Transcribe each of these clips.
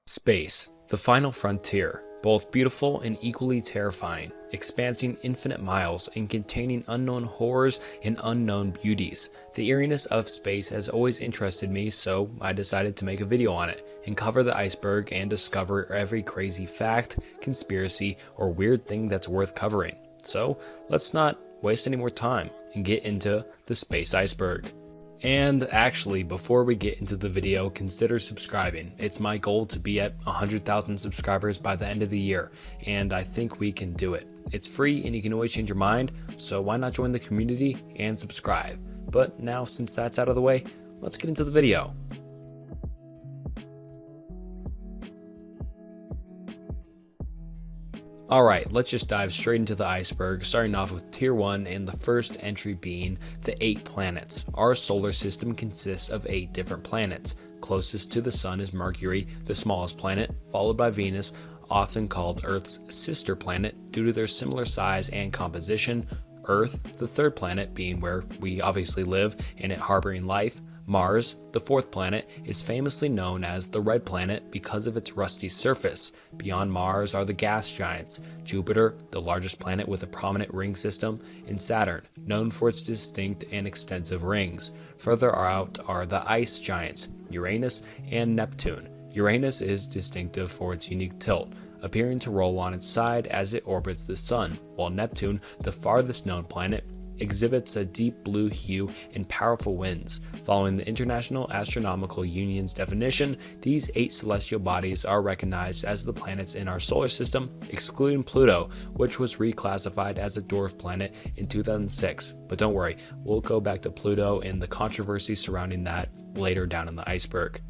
Space, the final frontier, both beautiful and equally terrifying, expansing infinite miles and containing unknown horrors and unknown beauties. The eeriness of space has always interested me, so I decided to make a video on it and cover the iceberg and discover every crazy fact, conspiracy, or weird thing that's worth covering. So let's not waste any more time and get into the space iceberg. And actually, before we get into the video, consider subscribing. It's my goal to be at 100,000 subscribers by the end of the year, and I think we can do it. It's free and you can always change your mind, so why not join the community and subscribe? But now, since that's out of the way, let's get into the video. Alright, let's just dive straight into the iceberg, starting off with Tier 1 and the first entry being the 8 planets. Our solar system consists of 8 different planets. Closest to the Sun is Mercury, the smallest planet, followed by Venus, often called Earth's sister planet due to their similar size and composition. Earth, the third planet, being where we obviously live and it harboring life. Mars, the fourth planet, is famously known as the Red Planet because of its rusty surface. Beyond Mars are the gas giants, Jupiter, the largest planet with a prominent ring system, and Saturn, known for its distinct and extensive rings. Further out are the ice giants, Uranus and Neptune. Uranus is distinctive for its unique tilt, appearing to roll on its side as it orbits the Sun, while Neptune, the farthest known planet, exhibits a deep blue hue and powerful winds. Following the International Astronomical Union's definition, these 8 celestial bodies are recognized as the planets in our solar system, excluding Pluto, which was reclassified as a dwarf planet in 2006. But don't worry, we'll go back to Pluto and the controversy surrounding that later down in the iceberg.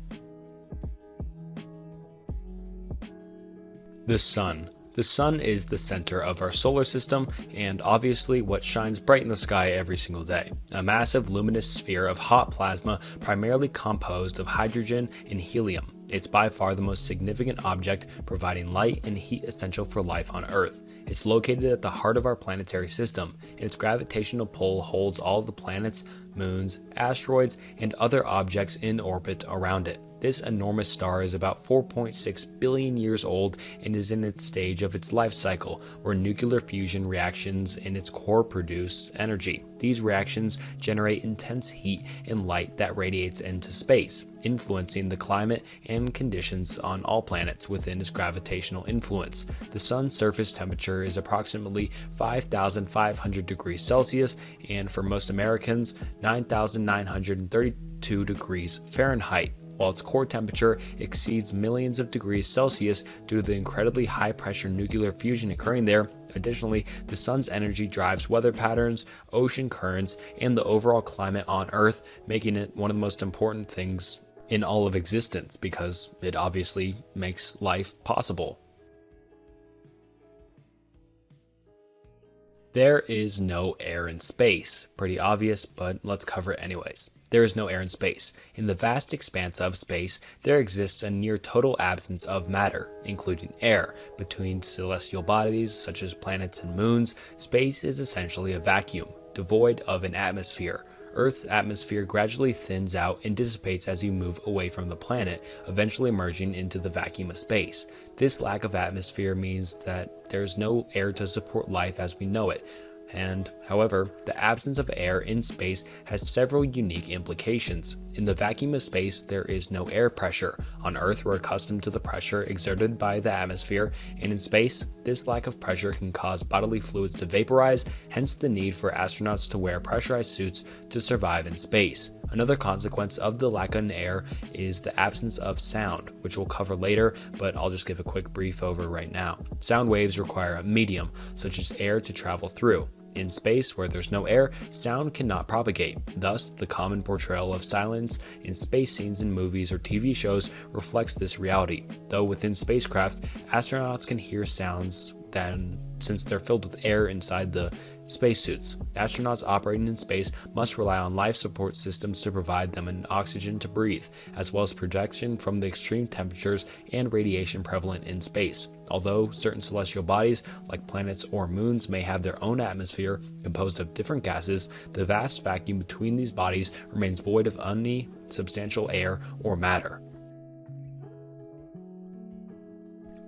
The Sun. The Sun is the center of our solar system and obviously what shines bright in the sky every single day. A massive luminous sphere of hot plasma primarily composed of hydrogen and helium. It's by far the most significant object providing light and heat essential for life on Earth. It's located at the heart of our planetary system, and its gravitational pull holds all the planets, moons, asteroids, and other objects in orbit around it. This enormous star is about 4.6 billion years old and is in its stage of its life cycle, where nuclear fusion reactions in its core produce energy. These reactions generate intense heat and light that radiates into space, influencing the climate and conditions on all planets within its gravitational influence. The Sun's surface temperature is approximately 5,500 degrees Celsius, and for most Americans, 9,932 degrees Fahrenheit. While its core temperature exceeds millions of degrees Celsius due to the incredibly high pressure nuclear fusion occurring there. Additionally, the Sun's energy drives weather patterns, ocean currents, and the overall climate on Earth, making it one of the most important things in all of existence because it obviously makes life possible. There is no air in space. Pretty obvious, but let's cover it anyways. There is no air in space. In the vast expanse of space, there exists a near total absence of matter, including air. Between celestial bodies, such as planets and moons, space is essentially a vacuum, devoid of an atmosphere. Earth's atmosphere gradually thins out and dissipates as you move away from the planet, eventually merging into the vacuum of space. This lack of atmosphere means that there's no air to support life as we know it. And, however, the absence of air in space has several unique implications. In the vacuum of space, there is no air pressure. On Earth, we're accustomed to the pressure exerted by the atmosphere, and in space, this lack of pressure can cause bodily fluids to vaporize, hence the need for astronauts to wear pressurized suits to survive in space. Another consequence of the lack of air is the absence of sound, which we'll cover later, but I'll just give a quick brief over right now. Sound waves require a medium, such as air, to travel through. In space, where there's no air, sound cannot propagate. Thus, the common portrayal of silence in space scenes in movies or TV shows reflects this reality. Though within spacecraft, astronauts can hear sounds since they're filled with air inside the spacesuits. Astronauts operating in space must rely on life support systems to provide them an oxygen to breathe, as well as protection from the extreme temperatures and radiation prevalent in space. Although certain celestial bodies, like planets or moons, may have their own atmosphere composed of different gases, the vast vacuum between these bodies remains void of any substantial air or matter.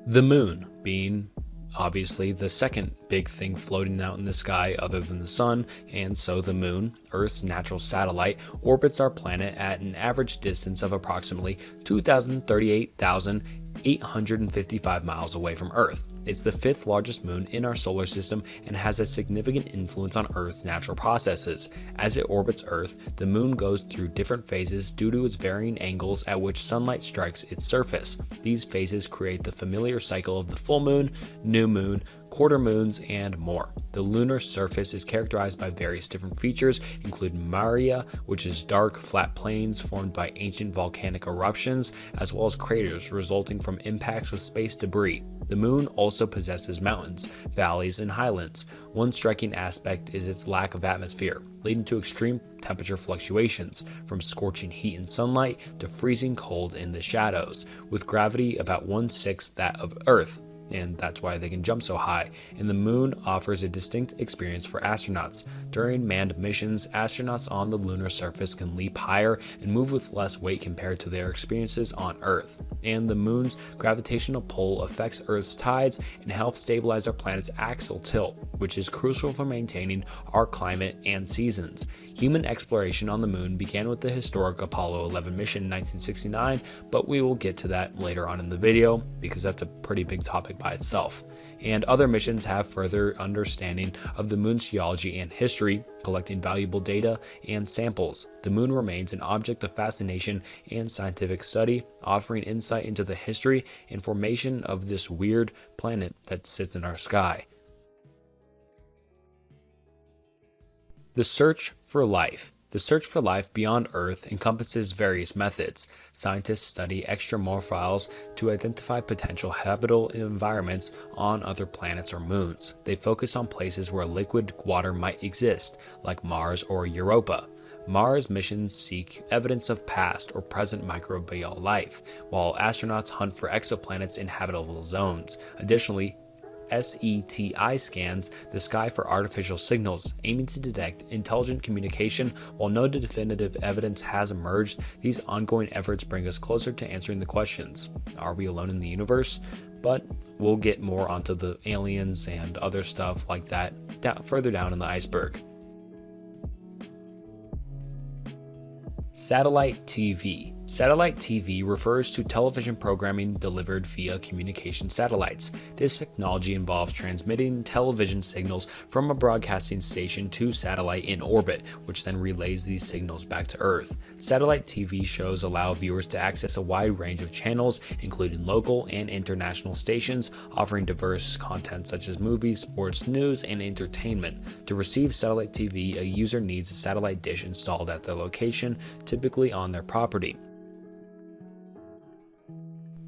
The moon being obviously the second big thing floating out in the sky other than the sun, and so the moon, Earth's natural satellite, orbits our planet at an average distance of approximately 2,038,855 miles away from Earth. It's the fifth largest moon in our solar system and has a significant influence on Earth's natural processes. As it orbits Earth, the moon goes through different phases due to its varying angles at which sunlight strikes its surface. These phases create the familiar cycle of the full moon, new moon, quarter moons, and more. The lunar surface is characterized by various different features, including Maria, which is dark, flat plains formed by ancient volcanic eruptions, as well as craters resulting from impacts with space debris. The moon also possesses mountains, valleys, and highlands. One striking aspect is its lack of atmosphere, leading to extreme temperature fluctuations, from scorching heat in sunlight to freezing cold in the shadows, with gravity about 1/6 that of Earth. And that's why they can jump so high. And the moon offers a distinct experience for astronauts. During manned missions, astronauts on the lunar surface can leap higher and move with less weight compared to their experiences on Earth. And the moon's gravitational pull affects Earth's tides and helps stabilize our planet's axial tilt, which is crucial for maintaining our climate and seasons. Human exploration on the moon began with the historic Apollo 11 mission in 1969, but we will get to that later on in the video because that's a pretty big topic by itself. And other missions have further understanding of the moon's geology and history, collecting valuable data and samples. The moon remains an object of fascination and scientific study, offering insight into the history and formation of this weird planet that sits in our sky. The search for life. The search for life beyond Earth encompasses various methods. Scientists study extramorphals to identify potential habitable environments on other planets or moons. They focus on places where liquid water might exist, like Mars or Europa. Mars missions seek evidence of past or present microbial life, while astronauts hunt for exoplanets in habitable zones. Additionally, SETI scans the sky for artificial signals, aiming to detect intelligent communication. While no definitive evidence has emerged, these ongoing efforts bring us closer to answering the questions: are we alone in the universe? But we'll get more onto the aliens and other stuff like that further down in the iceberg. Satellite TV. Satellite TV refers to television programming delivered via communication satellites. This technology involves transmitting television signals from a broadcasting station to satellite in orbit, which then relays these signals back to Earth. Satellite TV shows allow viewers to access a wide range of channels, including local and international stations, offering diverse content such as movies, sports, news, and entertainment. To receive satellite TV, a user needs a satellite dish installed at their location, typically on their property.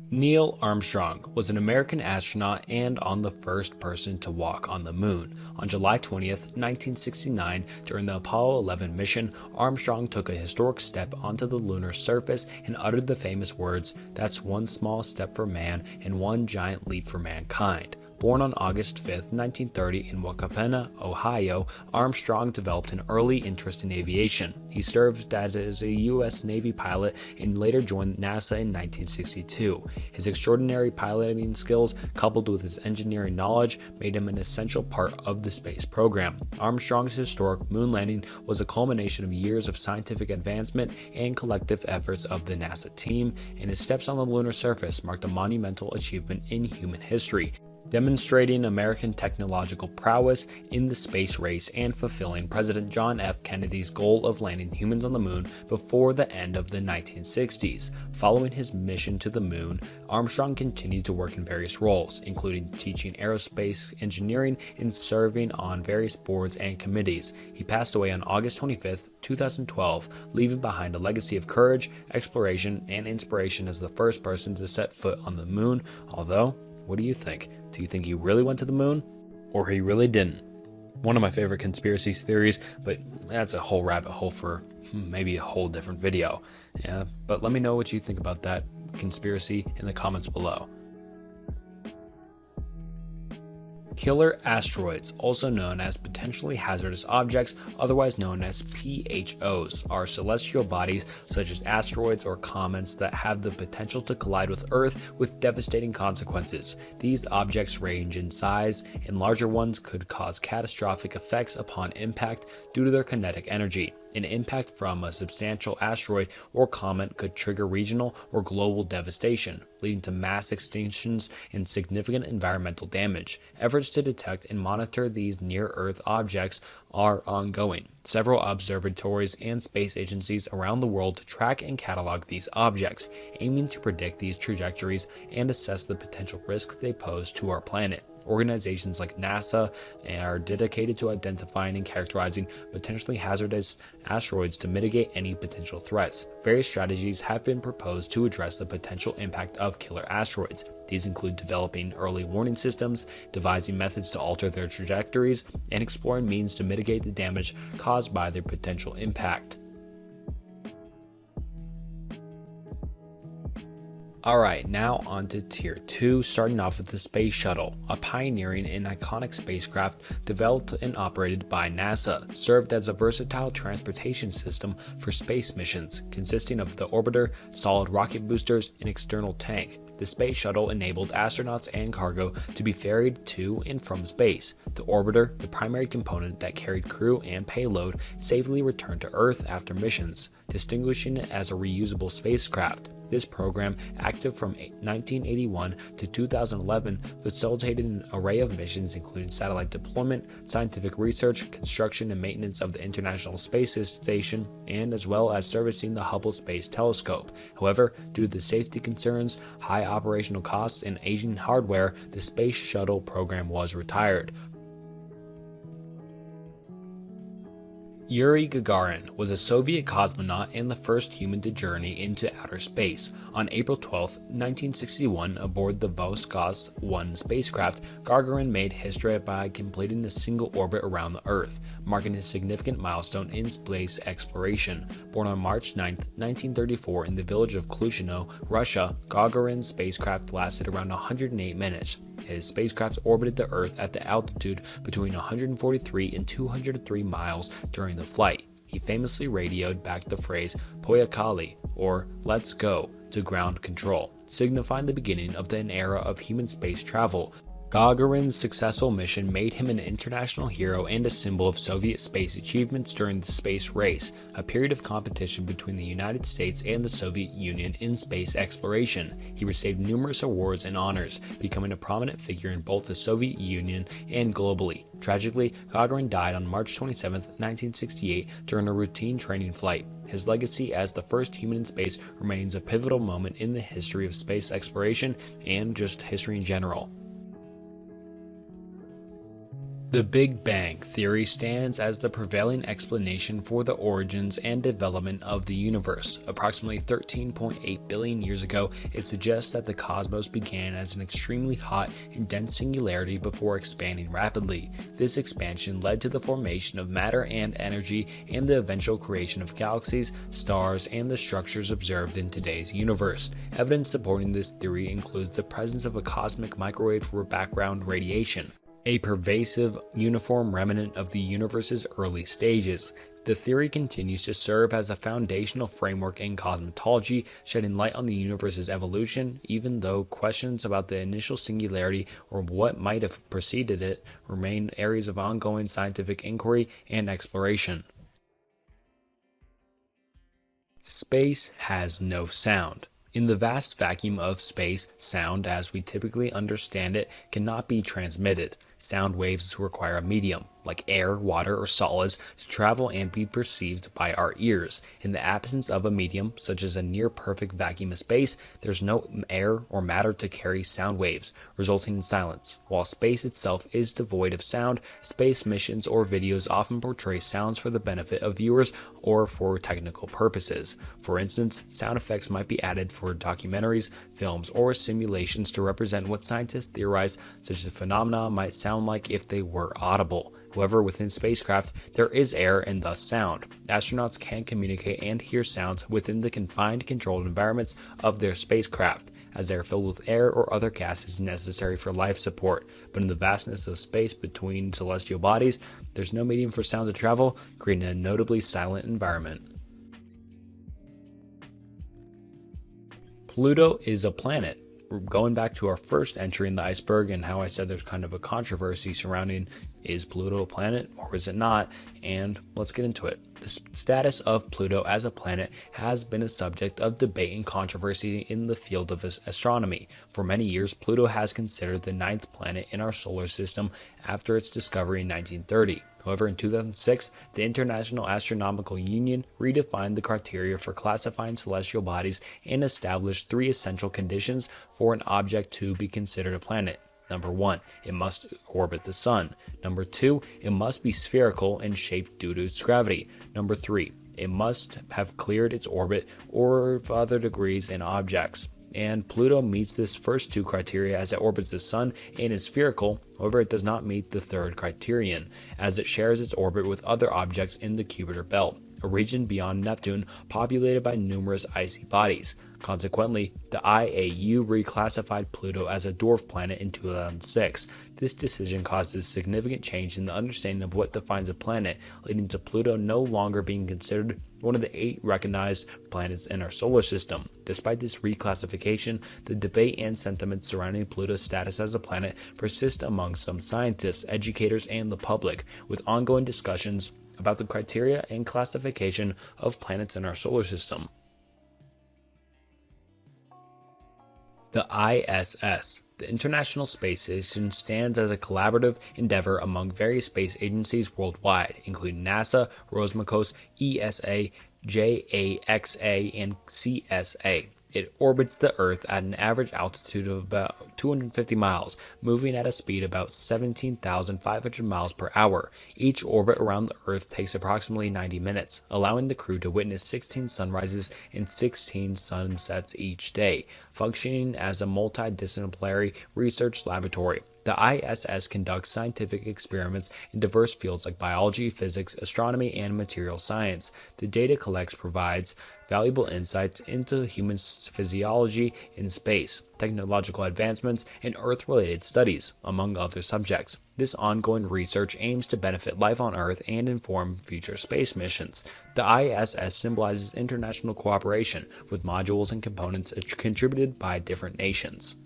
Neil Armstrong was an American astronaut and the first person to walk on the moon. On July 20th, 1969, during the Apollo 11 mission, Armstrong took a historic step onto the lunar surface and uttered the famous words, "That's one small step for man and one giant leap for mankind." Born on August 5, 1930 in Waukesha, Ohio, Armstrong developed an early interest in aviation. He served as a U.S. Navy pilot and later joined NASA in 1962. His extraordinary piloting skills, coupled with his engineering knowledge, made him an essential part of the space program. Armstrong's historic moon landing was a culmination of years of scientific advancement and collective efforts of the NASA team, and his steps on the lunar surface marked a monumental achievement in human history, demonstrating American technological prowess in the space race and fulfilling President John F. Kennedy's goal of landing humans on the moon before the end of the 1960s. Following his mission to the moon, Armstrong continued to work in various roles, including teaching aerospace engineering and serving on various boards and committees. He passed away on August 25, 2012, leaving behind a legacy of courage, exploration, and inspiration as the first person to set foot on the moon. Although, what do you think? Do you think he really went to the moon? Or he really didn't? One of my favorite conspiracy theories, but that's a whole rabbit hole for maybe a whole different video. Yeah, but let me know what you think about that conspiracy in the comments below. Killer asteroids, also known as potentially hazardous objects, otherwise known as PHOs, are celestial bodies such as asteroids or comets that have the potential to collide with Earth with devastating consequences. These objects range in size, and larger ones could cause catastrophic effects upon impact due to their kinetic energy. An impact from a substantial asteroid or comet could trigger regional or global devastation, leading to mass extinctions and significant environmental damage. Efforts to detect and monitor these near-Earth objects are ongoing. Several observatories and space agencies around the world track and catalog these objects, aiming to predict these trajectories and assess the potential risks they pose to our planet. Organizations like NASA are dedicated to identifying and characterizing potentially hazardous asteroids to mitigate any potential threats. Various strategies have been proposed to address the potential impact of killer asteroids. These include developing early warning systems, devising methods to alter their trajectories, and exploring means to mitigate the damage caused by their potential impact. Alright, now on to Tier 2, starting off with the Space Shuttle, a pioneering and iconic spacecraft developed and operated by NASA, served as a versatile transportation system for space missions, consisting of the orbiter, solid rocket boosters, and external tank. The Space Shuttle enabled astronauts and cargo to be ferried to and from space. The orbiter, the primary component that carried crew and payload, safely returned to Earth after missions, distinguishing it as a reusable spacecraft. This program, active from 1981 to 2011, facilitated an array of missions including satellite deployment, scientific research, construction and maintenance of the International Space Station, and as well as servicing the Hubble Space Telescope. However, due to the safety concerns, high operational costs, and aging hardware, the Space Shuttle program was retired. Yuri Gagarin was a Soviet cosmonaut and the first human to journey into outer space. On April 12, 1961, aboard the Voskhod 1 spacecraft, Gagarin made history by completing a single orbit around the Earth, marking a significant milestone in space exploration. Born on March 9, 1934 in the village of Klushino, Russia, Gagarin's spacecraft lasted around 108 minutes. His spacecraft orbited the Earth at the altitude between 143 and 203 miles during the flight. He famously radioed back the phrase "Poyakali," or "Let's go," to ground control, signifying the beginning of an era of human space travel. Gagarin's successful mission made him an international hero and a symbol of Soviet space achievements during the space race, a period of competition between the United States and the Soviet Union in space exploration. He received numerous awards and honors, becoming a prominent figure in both the Soviet Union and globally. Tragically, Gagarin died on March 27, 1968, during a routine training flight. His legacy as the first human in space remains a pivotal moment in the history of space exploration and just history in general. The Big Bang Theory stands as the prevailing explanation for the origins and development of the universe. Approximately 13.8 billion years ago, it suggests that the cosmos began as an extremely hot and dense singularity before expanding rapidly. This expansion led to the formation of matter and energy and the eventual creation of galaxies, stars, and the structures observed in today's universe. Evidence supporting this theory includes the presence of a cosmic microwave background radiation, a pervasive, uniform remnant of the universe's early stages. The theory continues to serve as a foundational framework in cosmology, shedding light on the universe's evolution, even though questions about the initial singularity or what might have preceded it remain areas of ongoing scientific inquiry and exploration. Space has no sound. In the vast vacuum of space, sound, as we typically understand it, cannot be transmitted. Sound waves require a medium, like air, water, or solids, to travel and be perceived by our ears. In the absence of a medium, such as a near-perfect vacuum of space, there's no air or matter to carry sound waves, resulting in silence. While space itself is devoid of sound, space missions or videos often portray sounds for the benefit of viewers or for technical purposes. For instance, sound effects might be added for documentaries, films, or simulations to represent what scientists theorize such a phenomena might sound like if they were audible. However, within spacecraft, there is air and thus sound. Astronauts can communicate and hear sounds within the confined, controlled environments of their spacecraft, as they are filled with air or other gases necessary for life support. But in the vastness of space between celestial bodies, there's no medium for sound to travel, creating a notably silent environment. Pluto is a planet. Going back to our first entry in the iceberg and how I said there's kind of a controversy surrounding, is Pluto a planet or is it not? And let's get into it. The status of Pluto as a planet has been a subject of debate and controversy in the field of astronomy. For many years, Pluto has considered the ninth planet in our solar system after its discovery in 1930. However, in 2006, the International Astronomical Union redefined the criteria for classifying celestial bodies and established three essential conditions for an object to be considered a planet. Number 1, it must orbit the sun. Number 2, it must be spherical in shape due to its gravity. Number 3, it must have cleared its orbit or of other degrees in objects. And Pluto meets this first two criteria as it orbits the sun and is spherical. However, it does not meet the third criterion, as it shares its orbit with other objects in the Kuiper belt, a region beyond Neptune populated by numerous icy bodies. Consequently, the IAU reclassified Pluto as a dwarf planet in 2006. This decision causes significant change in the understanding of what defines a planet, leading to Pluto no longer being considered one of the 8 recognized planets in our solar system. Despite this reclassification, the debate and sentiments surrounding Pluto's status as a planet persist among some scientists, educators, and the public, with ongoing discussions about the criteria and classification of planets in our solar system. The ISS, the International Space Station, stands as a collaborative endeavor among various space agencies worldwide, including NASA, Roscosmos, ESA, JAXA, and CSA. It orbits the Earth at an average altitude of about 250 miles, moving at a speed about 17,500 miles per hour. Each orbit around the Earth takes approximately 90 minutes, allowing the crew to witness 16 sunrises and 16 sunsets each day, functioning as a multidisciplinary research laboratory. The ISS conducts scientific experiments in diverse fields like biology, physics, astronomy, and material science. The data it collects provides valuable insights into human physiology in space, technological advancements, and Earth-related studies, among other subjects. This ongoing research aims to benefit life on Earth and inform future space missions. The ISS symbolizes international cooperation, with modules and components contributed by different nations.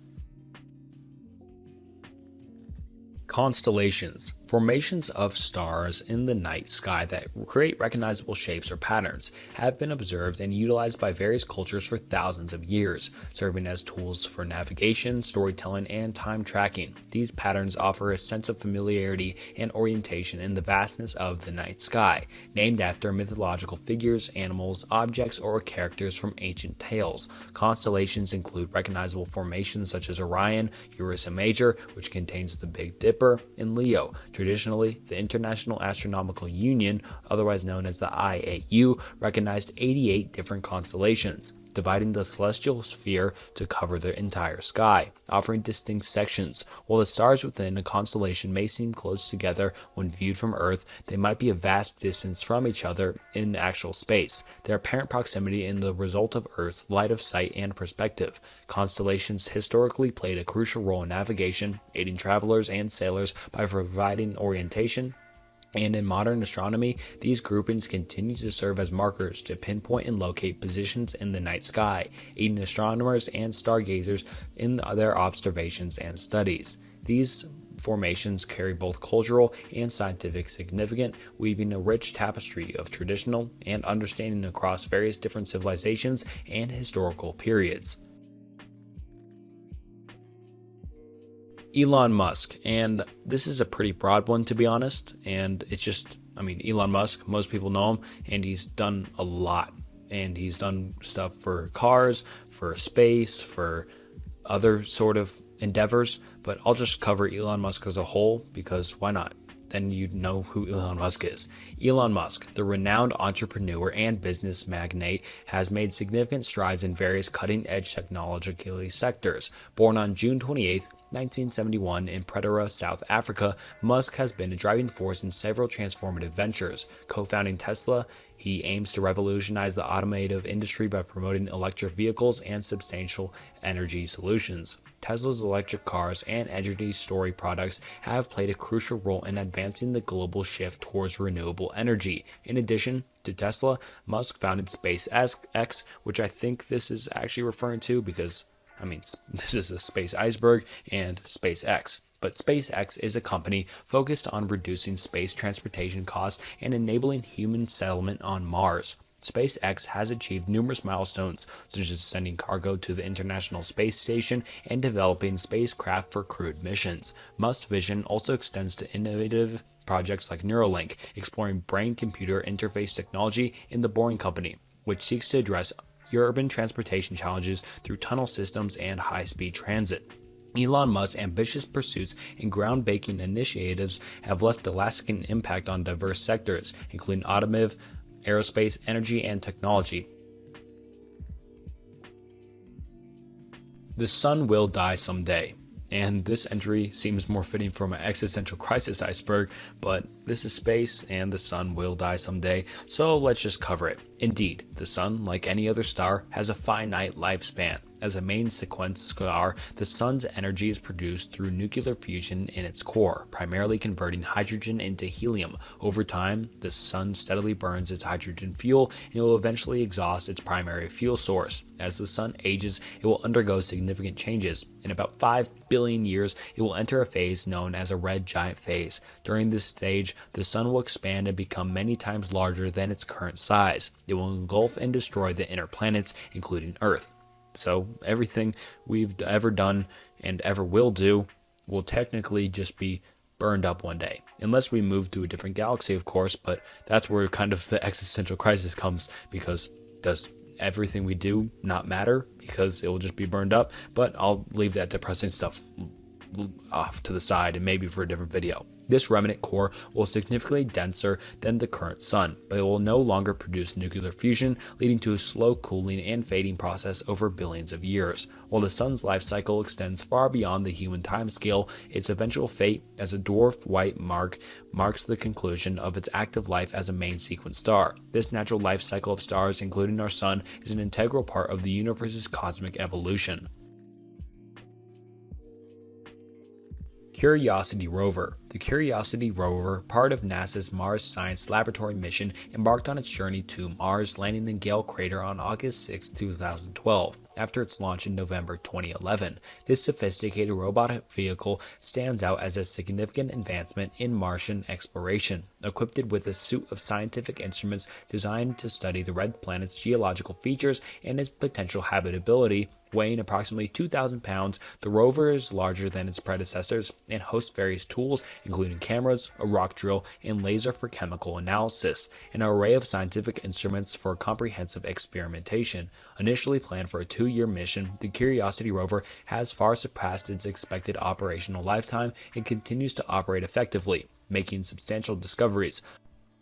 Constellations, formations of stars in the night sky that create recognizable shapes or patterns, have been observed and utilized by various cultures for thousands of years, serving as tools for navigation, storytelling, and time tracking. These patterns offer a sense of familiarity and orientation in the vastness of the night sky, named after mythological figures, animals, objects, or characters from ancient tales. Constellations include recognizable formations such as Orion, Ursa Major, which contains the Big Dipper, and Leo. Traditionally, the International Astronomical Union, otherwise known as the IAU, recognized 88 different constellations, dividing the celestial sphere to cover the entire sky, offering distinct sections. While the stars within a constellation may seem close together when viewed from Earth, they might be a vast distance from each other in actual space. Their apparent proximity is the result of Earth's light of sight and perspective. Constellations historically played a crucial role in navigation, aiding travelers and sailors by providing orientation. And in modern astronomy, these groupings continue to serve as markers to pinpoint and locate positions in the night sky, aiding astronomers and stargazers in their observations and studies. These formations carry both cultural and scientific significance, weaving a rich tapestry of traditional and understanding across various different civilizations and historical periods. Elon Musk, and this is a pretty broad one to be honest, and it's just, Elon Musk, most people know him, and he's done a lot, and he's done stuff for cars, for space, for other sort of endeavors, but I'll just cover Elon Musk as a whole, because why not? Then you'd know who Elon Musk is. Elon Musk, the renowned entrepreneur and business magnate, has made significant strides in various cutting-edge technological sectors. Born on June 28, 1971 in Pretoria, South Africa, Musk has been a driving force in several transformative ventures. Co-founding Tesla, he aims to revolutionize the automotive industry by promoting electric vehicles and substantial energy solutions. Tesla's electric cars and energy storage products have played a crucial role in advancing the global shift towards renewable energy. In addition to Tesla, Musk founded SpaceX, which I think this is actually referring to because, this is a space iceberg and SpaceX. But SpaceX is a company focused on reducing space transportation costs and enabling human settlement on Mars. SpaceX has achieved numerous milestones, such as sending cargo to the International Space Station and developing spacecraft for crewed missions. Musk's vision also extends to innovative projects like Neuralink, exploring brain-computer interface technology in The Boring Company, which seeks to address urban transportation challenges through tunnel systems and high-speed transit. Elon Musk's ambitious pursuits and groundbreaking initiatives have left a lasting impact on diverse sectors, including automotive, aerospace, energy, and technology. The sun will die someday. And this entry seems more fitting for my existential crisis iceberg, but this is space and the sun will die someday, so let's just cover it. Indeed, the sun, like any other star, has a finite lifespan. As a main sequence star, the sun's energy is produced through nuclear fusion in its core, primarily converting hydrogen into helium. Over time, the sun steadily burns its hydrogen fuel and it will eventually exhaust its primary fuel source. As the sun ages, it will undergo significant changes. In about 5 billion years, it will enter a phase known as a red giant phase. During this stage, the sun will expand and become many times larger than its current size. It will engulf and destroy the inner planets, including Earth. So everything we've ever done and ever will do will technically just be burned up one day. Unless we move to a different galaxy, of course, but that's where kind of the existential crisis comes, because does everything we do not matter because it will just be burned up? But I'll leave that depressing stuff off to the side and maybe for a different video. This remnant core will significantly denser than the current sun, but it will no longer produce nuclear fusion, leading to a slow cooling and fading process over billions of years. While the sun's life cycle extends far beyond the human timescale, its eventual fate as a dwarf white marks the conclusion of its active life as a main sequence star. This natural life cycle of stars, including our sun, is an integral part of the universe's cosmic evolution. Curiosity rover. The Curiosity rover, part of NASA's Mars Science Laboratory mission, embarked on its journey to Mars, landing in Gale Crater on August 6, 2012, after its launch in November 2011. This sophisticated robotic vehicle stands out as a significant advancement in Martian exploration. Equipped with a suite of scientific instruments designed to study the red planet's geological features and its potential habitability, weighing approximately 2,000 pounds, the rover is larger than its predecessors and hosts various tools, including cameras, a rock drill, and laser for chemical analysis, an array of scientific instruments for comprehensive experimentation. Initially planned for a 2-year mission, the Curiosity rover has far surpassed its expected operational lifetime and continues to operate effectively, making substantial discoveries.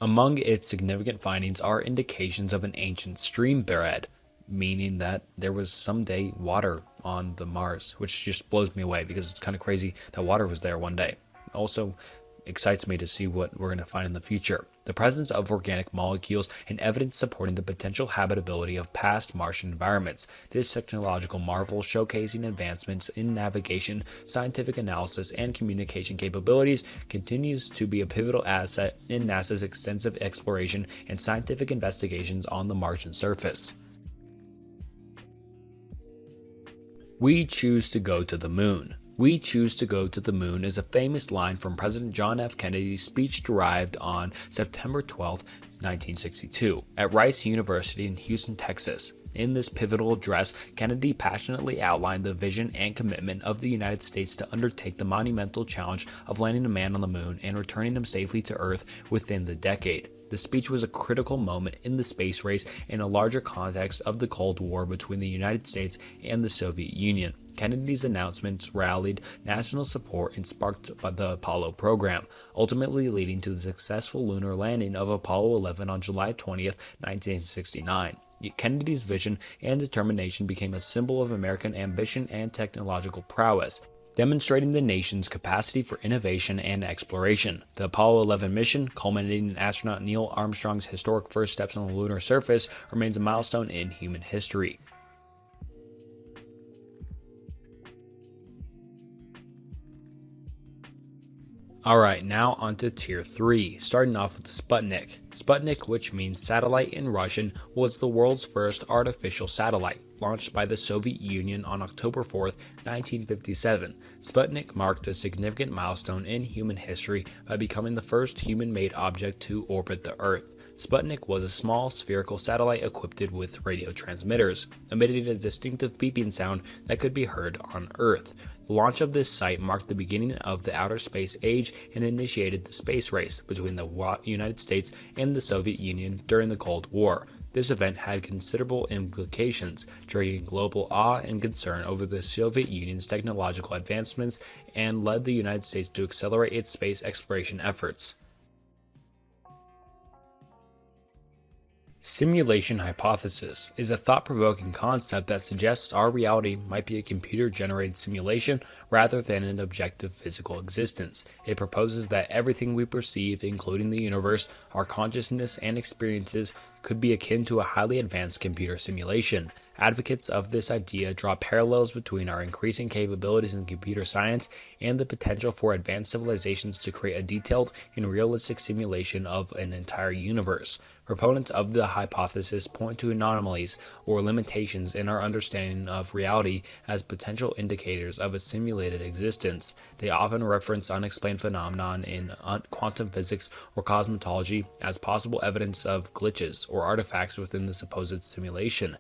Among its significant findings are indications of an ancient stream bed, meaning that there was someday water on the Mars, which just blows me away because it's kind of crazy that water was there one day. Also excites me to see what we're going to find in the future. The presence of organic molecules and evidence supporting the potential habitability of past Martian environments. This technological marvel, showcasing advancements in navigation, scientific analysis, and communication capabilities, continues to be a pivotal asset in NASA's extensive exploration and scientific investigations on the Martian surface. We choose to go to the moon. We choose to go to the moon is a famous line from President John F. Kennedy's speech derived on September 12, 1962, at Rice University in Houston, Texas. In this pivotal address, Kennedy passionately outlined the vision and commitment of the United States to undertake the monumental challenge of landing a man on the moon and returning him safely to Earth within the decade. The speech was a critical moment in the space race in a larger context of the Cold War between the United States and the Soviet Union. Kennedy's announcements rallied national support and sparked by the Apollo program, ultimately leading to the successful lunar landing of Apollo 11 on July 20, 1969. Kennedy's vision and determination became a symbol of American ambition and technological prowess, demonstrating the nation's capacity for innovation and exploration. The Apollo 11 mission, culminating in astronaut Neil Armstrong's historic first steps on the lunar surface, remains a milestone in human history. Alright, now onto Tier 3, starting off with Sputnik. Sputnik, which means satellite in Russian, was the world's first artificial satellite, launched by the Soviet Union on October 4, 1957. Sputnik marked a significant milestone in human history by becoming the first human-made object to orbit the Earth. Sputnik was a small spherical satellite equipped with radio transmitters, emitting a distinctive beeping sound that could be heard on Earth. The launch of this site marked the beginning of the outer space age and initiated the space race between the United States and the Soviet Union during the Cold War. This event had considerable implications, triggering global awe and concern over the Soviet Union's technological advancements and led the United States to accelerate its space exploration efforts. Simulation hypothesis is a thought-provoking concept that suggests our reality might be a computer-generated simulation rather than an objective physical existence. It proposes that everything we perceive, including the universe, our consciousness, and experiences, could be akin to a highly advanced computer simulation. Advocates of this idea draw parallels between our increasing capabilities in computer science and the potential for advanced civilizations to create a detailed and realistic simulation of an entire universe. Proponents of the hypothesis point to anomalies or limitations in our understanding of reality as potential indicators of a simulated existence. They often reference unexplained phenomena in quantum physics or cosmology as possible evidence of glitches or artifacts within the supposed simulation.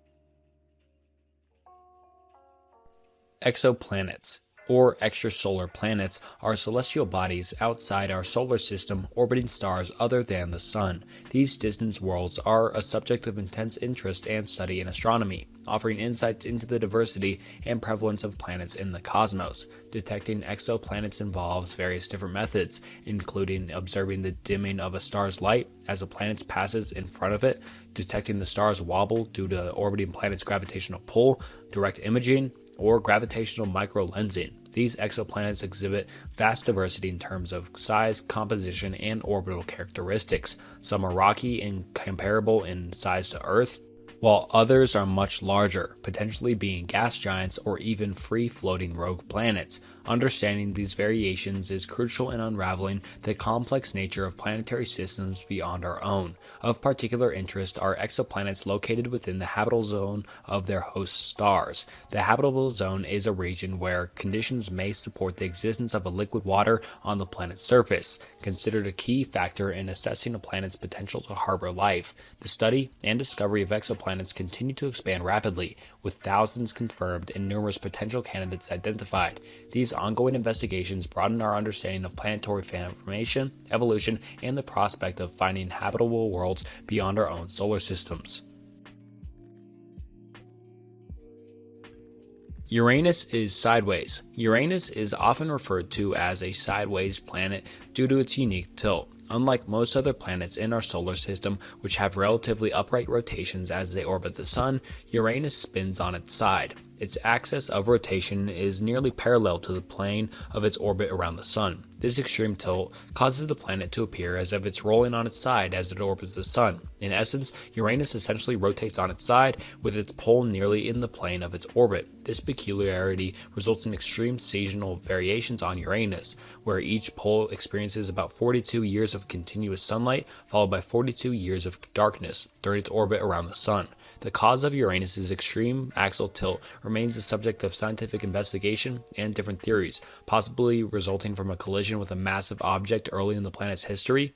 Exoplanets, or extrasolar planets, are celestial bodies outside our solar system orbiting stars other than the Sun. These distant worlds are a subject of intense interest and study in astronomy, offering insights into the diversity and prevalence of planets in the cosmos. Detecting exoplanets involves various different methods, including observing the dimming of a star's light as a planet passes in front of it, detecting the star's wobble due to orbiting planet's gravitational pull, direct imaging, or gravitational microlensing. These exoplanets exhibit vast diversity in terms of size, composition, and orbital characteristics. Some are rocky and comparable in size to Earth, while others are much larger, potentially being gas giants or even free-floating rogue planets. Understanding these variations is crucial in unraveling the complex nature of planetary systems beyond our own. Of particular interest are exoplanets located within the habitable zone of their host stars. The habitable zone is a region where conditions may support the existence of a liquid water on the planet's surface, considered a key factor in assessing a planet's potential to harbor life. The study and discovery of exoplanets continue to expand rapidly, with thousands confirmed and numerous potential candidates identified. These ongoing investigations broaden our understanding of planetary formation, evolution, and the prospect of finding habitable worlds beyond our own solar systems. Uranus is sideways. Uranus is often referred to as a sideways planet due to its unique tilt. Unlike most other planets in our solar system, which have relatively upright rotations as they orbit the Sun, Uranus spins on its side. Its axis of rotation is nearly parallel to the plane of its orbit around the Sun. This extreme tilt causes the planet to appear as if it's rolling on its side as it orbits the Sun. In essence, Uranus essentially rotates on its side, with its pole nearly in the plane of its orbit. This peculiarity results in extreme seasonal variations on Uranus, where each pole experiences about 42 years of continuous sunlight, followed by 42 years of darkness during its orbit around the Sun. The cause of Uranus's extreme axial tilt remains the subject of scientific investigation and different theories, possibly resulting from a collision with a massive object early in the planet's history.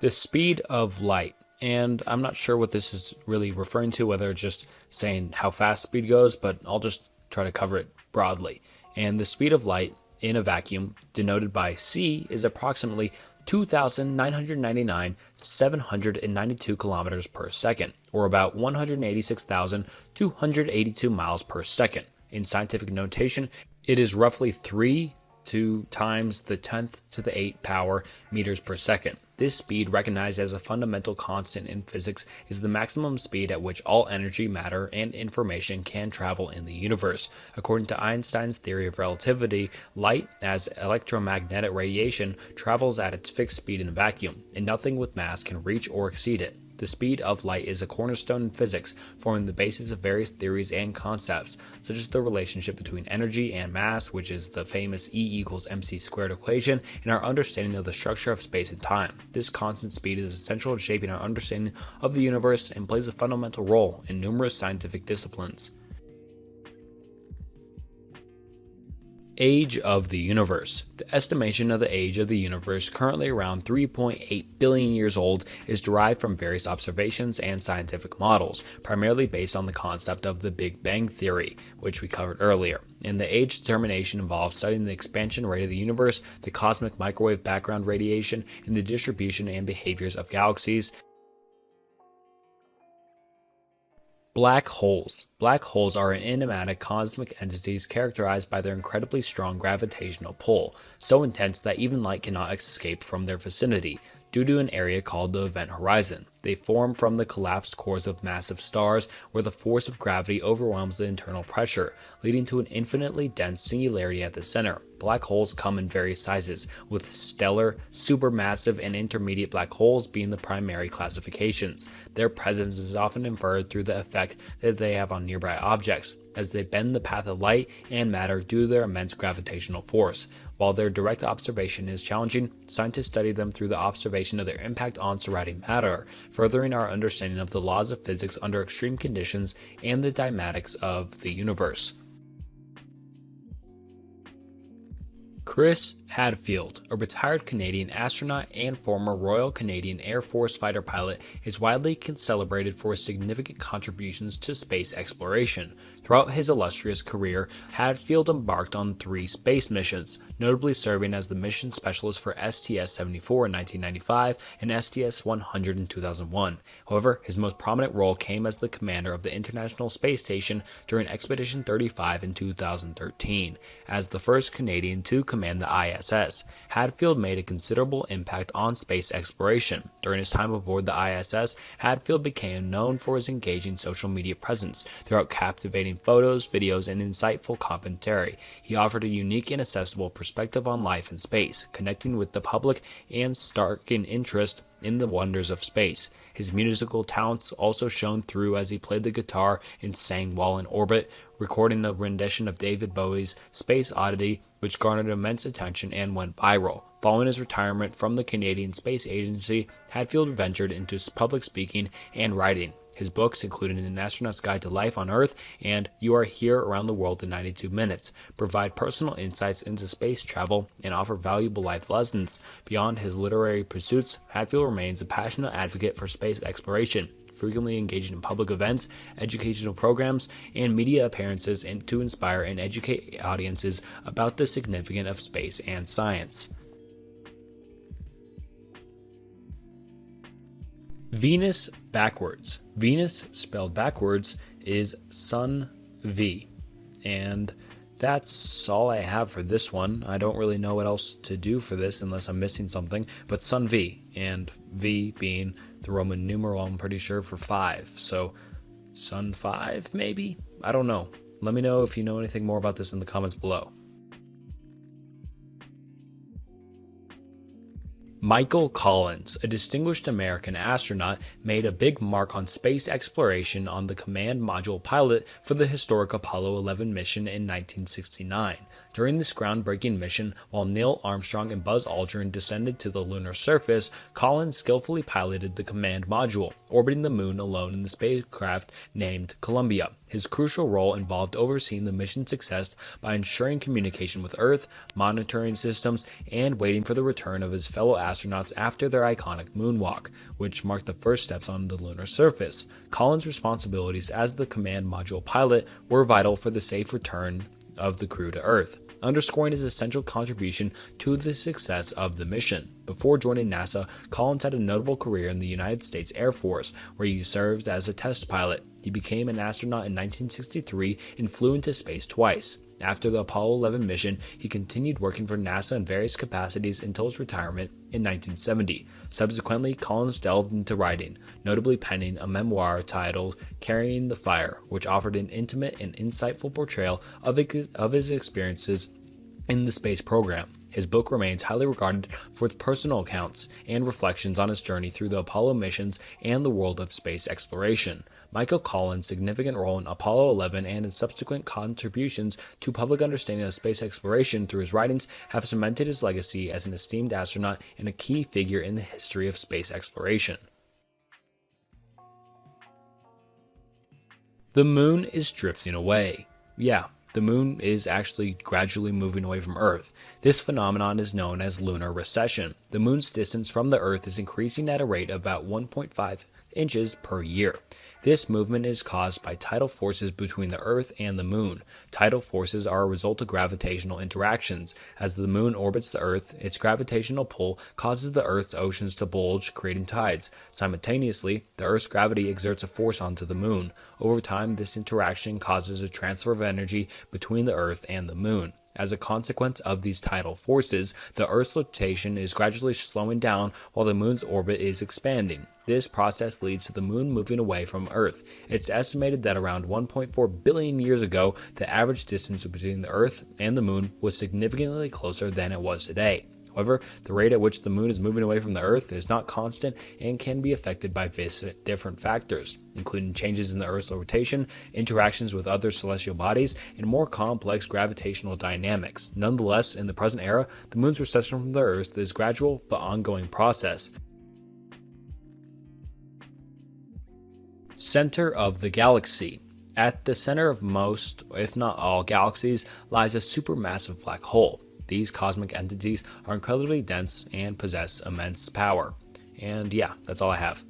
The speed of light. And I'm not sure what this is really referring to, whether it's just saying how fast speed goes, but I'll just try to cover it broadly. And the speed of light in a vacuum, denoted by c, is approximately 2,999,792 kilometers per second, or about 186,282 miles per second. In scientific notation, it is roughly 3 to times the 10th to the 8th power meters per second. This speed, recognized as a fundamental constant in physics, is the maximum speed at which all energy, matter, and information can travel in the universe. According to Einstein's theory of relativity, light, as electromagnetic radiation, travels at its fixed speed in a vacuum, and nothing with mass can reach or exceed it. The speed of light is a cornerstone in physics, forming the basis of various theories and concepts, such as the relationship between energy and mass, which is the famous E=mc² equation, and our understanding of the structure of space and time. This constant speed is essential in shaping our understanding of the universe and plays a fundamental role in numerous scientific disciplines. Age of the universe. The estimation of the age of the universe, currently around 3.8 billion years old, is derived from various observations and scientific models, primarily based on the concept of the Big Bang Theory, which we covered earlier. And the age determination involves studying the expansion rate of the universe, the cosmic microwave background radiation, and the distribution and behaviors of galaxies. Black holes. Black holes are enigmatic cosmic entities characterized by their incredibly strong gravitational pull, so intense that even light cannot escape from their vicinity, due to an area called the event horizon. They form from the collapsed cores of massive stars, where the force of gravity overwhelms the internal pressure, leading to an infinitely dense singularity at the center. Black holes come in various sizes, with stellar, supermassive, and intermediate black holes being the primary classifications. Their presence is often inferred through the effect that they have on nearby objects, as they bend the path of light and matter due to their immense gravitational force. While their direct observation is challenging, scientists study them through the observation of their impact on surrounding matter, furthering our understanding of the laws of physics under extreme conditions and the dynamics of the universe. Chris Hadfield, a retired Canadian astronaut and former Royal Canadian Air Force fighter pilot, is widely celebrated for his significant contributions to space exploration. Throughout his illustrious career, Hadfield embarked on 3 space missions, notably serving as the mission specialist for STS-74 in 1995 and STS-100 in 2001. However, his most prominent role came as the commander of the International Space Station during Expedition 35 in 2013. As the first Canadian to command the ISS, Hadfield made a considerable impact on space exploration. During his time aboard the ISS, Hadfield became known for his engaging social media presence throughout captivating photos, videos, and insightful commentary. He offered a unique and accessible perspective on life in space, connecting with the public and sparking interest in the wonders of space. His musical talents also shone through as he played the guitar and sang while in orbit, recording a rendition of David Bowie's Space Oddity, which garnered immense attention and went viral. Following his retirement from the Canadian Space Agency, Hadfield ventured into public speaking and writing. His books, including An Astronaut's Guide to Life on Earth and You Are Here Around the World in 92 Minutes, provide personal insights into space travel and offer valuable life lessons. Beyond his literary pursuits, Hadfield remains a passionate advocate for space exploration, frequently engaging in public events, educational programs, and media appearances to inspire and educate audiences about the significance of space and science. Venus backwards. Venus, spelled backwards, is Sun V. And that's all I have for this one. I don't really know what else to do for this unless I'm missing something. But Sun V, and V being the Roman numeral, I'm pretty sure, for 5. So Sun 5, maybe? I don't know. Let me know if you know anything more about this in the comments below. Michael Collins, a distinguished American astronaut, made a big mark on space exploration on the command module pilot for the historic Apollo 11 mission in 1969. During this groundbreaking mission, while Neil Armstrong and Buzz Aldrin descended to the lunar surface, Collins skillfully piloted the command module, orbiting the moon alone in the spacecraft named Columbia. His crucial role involved overseeing the mission's success by ensuring communication with Earth, monitoring systems, and waiting for the return of his fellow astronauts after their iconic moonwalk, which marked the first steps on the lunar surface. Collins' responsibilities as the command module pilot were vital for the safe return of the crew to Earth, underscoring his essential contribution to the success of the mission. Before joining NASA, Collins had a notable career in the United States Air Force, where he served as a test pilot. He became an astronaut in 1963 and flew into space twice. After the Apollo 11 mission, he continued working for NASA in various capacities until his retirement in 1970. Subsequently, Collins delved into writing, notably penning a memoir titled Carrying the Fire, which offered an intimate and insightful portrayal of his experiences in the space program. His book remains highly regarded for its personal accounts and reflections on his journey through the Apollo missions and the world of space exploration. Michael Collins' significant role in Apollo 11 and his subsequent contributions to public understanding of space exploration through his writings have cemented his legacy as an esteemed astronaut and a key figure in the history of space exploration. The moon is drifting away. Yeah, the moon is actually gradually moving away from Earth. This phenomenon is known as lunar recession. The moon's distance from the Earth is increasing at a rate of about 1.5 inches per year. This movement is caused by tidal forces between the Earth and the moon. Tidal forces are a result of gravitational interactions. As the moon orbits the Earth, its gravitational pull causes the Earth's oceans to bulge, creating tides. Simultaneously, the Earth's gravity exerts a force onto the moon. Over time, this interaction causes a transfer of energy between the Earth and the moon. As a consequence of these tidal forces, the Earth's rotation is gradually slowing down while the moon's orbit is expanding. This process leads to the moon moving away from Earth. It's estimated that around 1.4 billion years ago, the average distance between the Earth and the moon was significantly closer than it was today. However, the rate at which the moon is moving away from the Earth is not constant and can be affected by different factors, including changes in the Earth's rotation, interactions with other celestial bodies, and more complex gravitational dynamics. Nonetheless, in the present era, the moon's recession from the Earth is a gradual but ongoing process. Center of the galaxy. At the center of most, if not all, galaxies lies a supermassive black hole. These cosmic entities are incredibly dense and possess immense power. And yeah, that's all I have.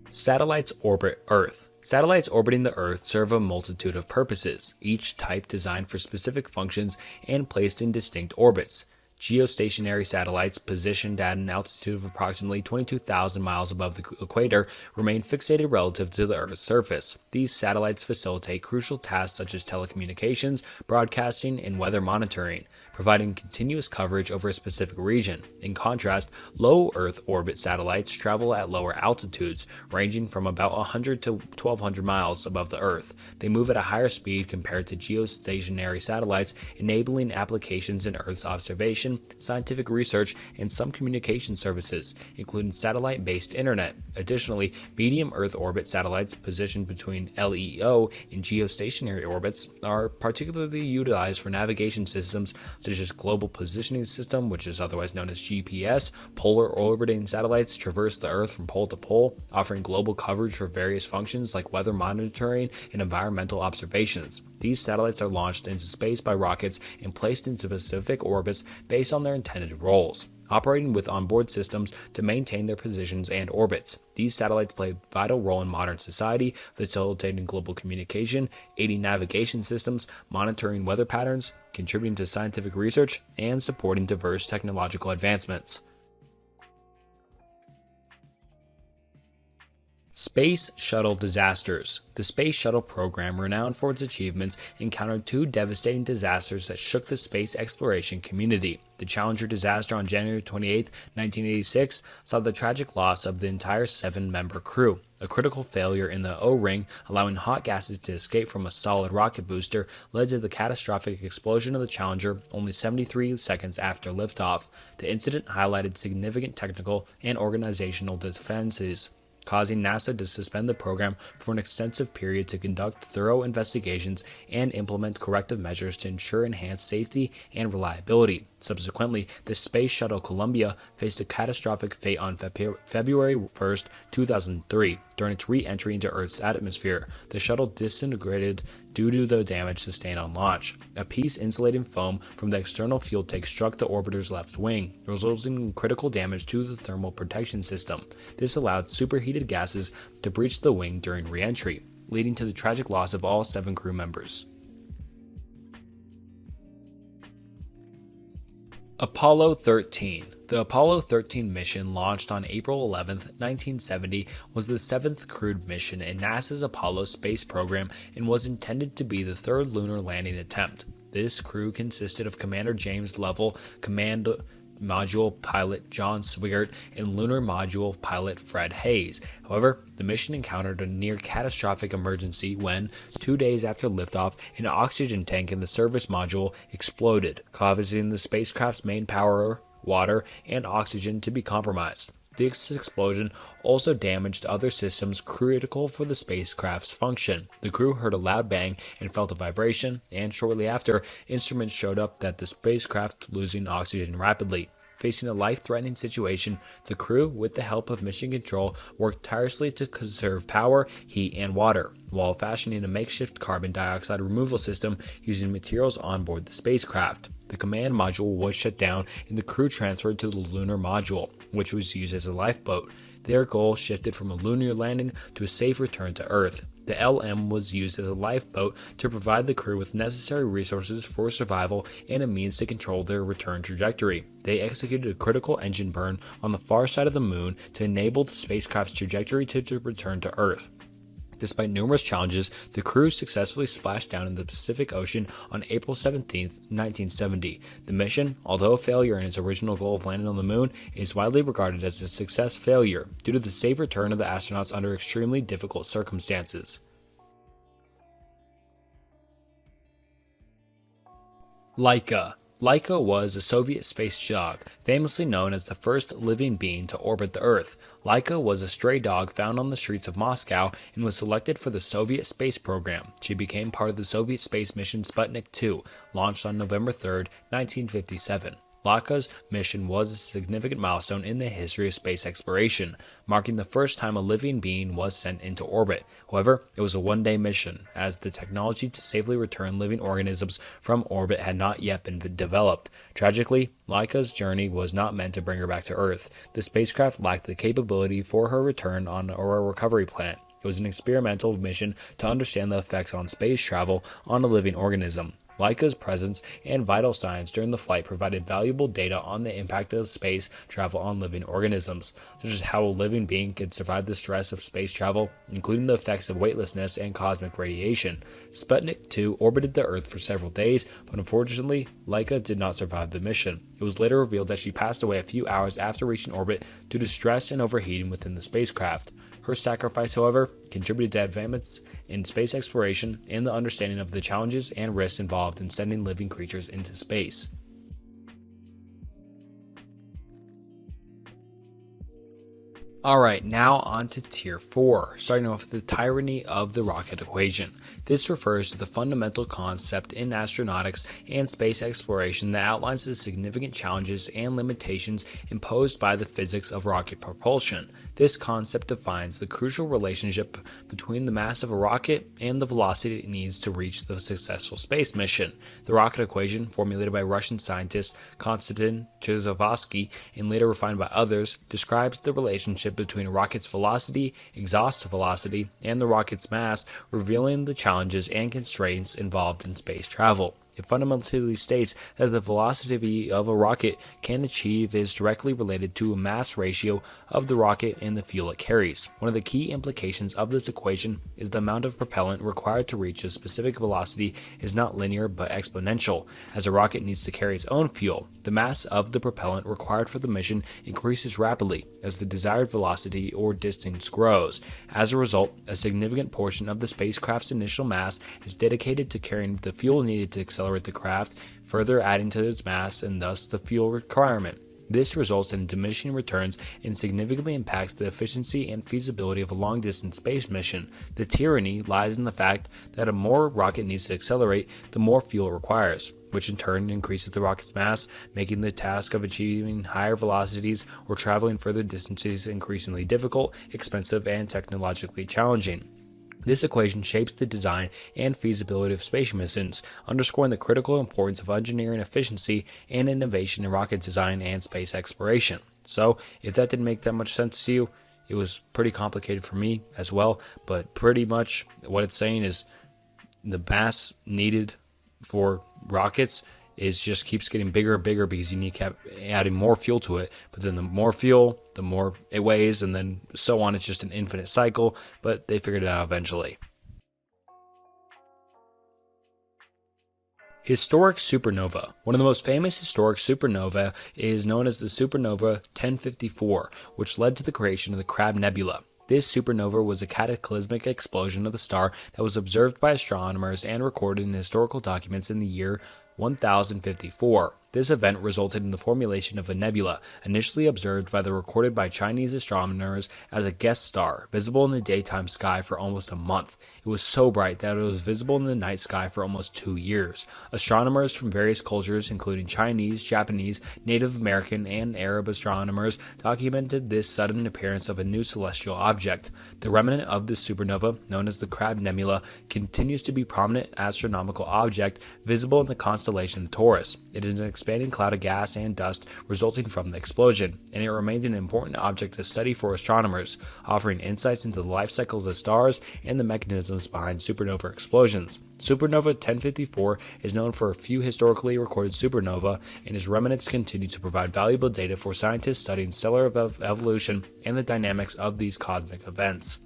Satellites orbit Earth. Satellites orbiting the Earth serve a multitude of purposes, each type designed for specific functions and placed in distinct orbits. Geostationary satellites positioned at an altitude of approximately 22,000 miles above the equator remain fixated relative to the Earth's surface. These satellites facilitate crucial tasks such as telecommunications, broadcasting, and weather monitoring, providing continuous coverage over a specific region. In contrast, low Earth orbit satellites travel at lower altitudes, ranging from about 100 to 1,200 miles above the Earth. They move at a higher speed compared to geostationary satellites, enabling applications in Earth's observation, scientific research, and some communication services, including satellite-based internet. Additionally, medium Earth orbit satellites positioned between LEO and geostationary orbits are particularly utilized for navigation systems such as Global Positioning System, which is otherwise known as GPS. Polar orbiting satellites traverse the Earth from pole to pole, offering global coverage for various functions like weather monitoring and environmental observations. These satellites are launched into space by rockets and placed into specific orbits based on their intended roles, operating with onboard systems to maintain their positions and orbits. These satellites play a vital role in modern society, facilitating global communication, aiding navigation systems, monitoring weather patterns, contributing to scientific research, and supporting diverse technological advancements. Space Shuttle disasters. The Space Shuttle program, renowned for its achievements, encountered two devastating disasters that shook the space exploration community. The Challenger disaster on January 28, 1986, saw the tragic loss of the entire 7-member crew. A critical failure in the O-ring, allowing hot gases to escape from a solid rocket booster, led to the catastrophic explosion of the Challenger only 73 seconds after liftoff. The incident highlighted significant technical and organizational deficiencies, causing NASA to suspend the program for an extensive period to conduct thorough investigations and implement corrective measures to ensure enhanced safety and reliability. Subsequently, the Space Shuttle Columbia faced a catastrophic fate on February 1, 2003. During its re-entry into Earth's atmosphere, the shuttle disintegrated due to the damage sustained on launch. A piece insulating foam from the external fuel tank struck the orbiter's left wing, resulting in critical damage to the thermal protection system. This allowed superheated gases to breach the wing during re-entry, leading to the tragic loss of all 7 crew members. Apollo 13. The Apollo 13 mission, launched on April 11, 1970, was the seventh crewed mission in NASA's Apollo space program and was intended to be the third lunar landing attempt. This crew consisted of Commander James Lovell, Command Module pilot John Swigert, and Lunar Module pilot Fred Hayes. However, the mission encountered a near-catastrophic emergency when, 2 days after liftoff, an oxygen tank in the service module exploded, causing the spacecraft's main power, water, and oxygen to be compromised. This explosion also damaged other systems critical for the spacecraft's function. The crew heard a loud bang and felt a vibration, and shortly after, instruments showed up that the spacecraft losing oxygen rapidly. Facing a life-threatening situation, the crew, with the help of Mission Control, worked tirelessly to conserve power, heat, and water, while fashioning a makeshift carbon dioxide removal system using materials on board the spacecraft. The command module was shut down and the crew transferred to the lunar module, which was used as a lifeboat. Their goal shifted from a lunar landing to a safe return to Earth. The LM was used as a lifeboat to provide the crew with necessary resources for survival and a means to control their return trajectory. They executed a critical engine burn on the far side of the moon to enable the spacecraft's trajectory to return to Earth. Despite numerous challenges, the crew successfully splashed down in the Pacific Ocean on April 17, 1970. The mission, although a failure in its original goal of landing on the moon, is widely regarded as a success failure due to the safe return of the astronauts under extremely difficult circumstances. Laika. Laika was a Soviet space dog, famously known as the first living being to orbit the Earth. Laika was a stray dog found on the streets of Moscow and was selected for the Soviet space program. She became part of the Soviet space mission Sputnik 2, launched on November 3, 1957. Laika's mission was a significant milestone in the history of space exploration, marking the first time a living being was sent into orbit. However, it was a one-day mission, as the technology to safely return living organisms from orbit had not yet been developed. Tragically, Laika's journey was not meant to bring her back to Earth. The spacecraft lacked the capability for her return on a recovery plan. It was an experimental mission to understand the effects on space travel on a living organism. Laika's presence and vital signs during the flight provided valuable data on the impact of space travel on living organisms, such as how a living being could survive the stress of space travel, including the effects of weightlessness and cosmic radiation. Sputnik 2 orbited the Earth for several days, but unfortunately, Laika did not survive the mission. It was later revealed that she passed away a few hours after reaching orbit due to stress and overheating within the spacecraft. Her sacrifice, however, contributed to advancements in space exploration and the understanding of the challenges and risks involved in sending living creatures into space. Alright, now on to Tier 4, starting off with the tyranny of the rocket equation. This refers to the fundamental concept in astronautics and space exploration that outlines the significant challenges and limitations imposed by the physics of rocket propulsion. This concept defines the crucial relationship between the mass of a rocket and the velocity it needs to reach the successful space mission. The rocket equation, formulated by Russian scientist Konstantin Tsiolkovsky and later refined by others, describes the relationship between a rocket's velocity, exhaust velocity, and the rocket's mass, revealing the challenges and constraints involved in space travel. It fundamentally states that the velocity of a rocket can achieve is directly related to a mass ratio of the rocket and the fuel it carries. One of the key implications of this equation is the amount of propellant required to reach a specific velocity is not linear but exponential. As a rocket needs to carry its own fuel, the mass of the propellant required for the mission increases rapidly as the desired velocity or distance grows. As a result, a significant portion of the spacecraft's initial mass is dedicated to carrying the fuel needed to accelerate the craft, further adding to its mass and thus the fuel requirement. This results in diminishing returns and significantly impacts the efficiency and feasibility of a long-distance space mission. The tyranny lies in the fact that the more a rocket needs to accelerate, the more fuel it requires, which in turn increases the rocket's mass, making the task of achieving higher velocities or traveling further distances increasingly difficult, expensive, and technologically challenging. This equation shapes the design and feasibility of space missions, underscoring the critical importance of engineering efficiency and innovation in rocket design and space exploration. So, if that didn't make that much sense to you, it was pretty complicated for me as well, but pretty much what it's saying is the mass needed for rockets is just keeps getting bigger and bigger because you keep adding more fuel to it. But then the more fuel, the more it weighs, and then so on. It's just an infinite cycle, but they figured it out eventually. Historic supernova. One of the most famous historic supernova is known as the supernova 1054, which led to the creation of the Crab Nebula. This supernova was a cataclysmic explosion of the star that was observed by astronomers and recorded in historical documents in the year 1054. This event resulted in the formulation of a nebula, initially observed recorded by Chinese astronomers as a guest star, visible in the daytime sky for almost a month. It was so bright that it was visible in the night sky for almost 2 years. Astronomers from various cultures, including Chinese, Japanese, Native American, and Arab astronomers, documented this sudden appearance of a new celestial object. The remnant of this supernova, known as the Crab Nebula, continues to be a prominent astronomical object visible in the constellation Taurus. It is an expanding cloud of gas and dust resulting from the explosion, and it remains an important object to study for astronomers, offering insights into the life cycles of stars and the mechanisms behind supernova explosions. Supernova 1054 is known for a few historically recorded supernova, and its remnants continue to provide valuable data for scientists studying stellar evolution and the dynamics of these cosmic events.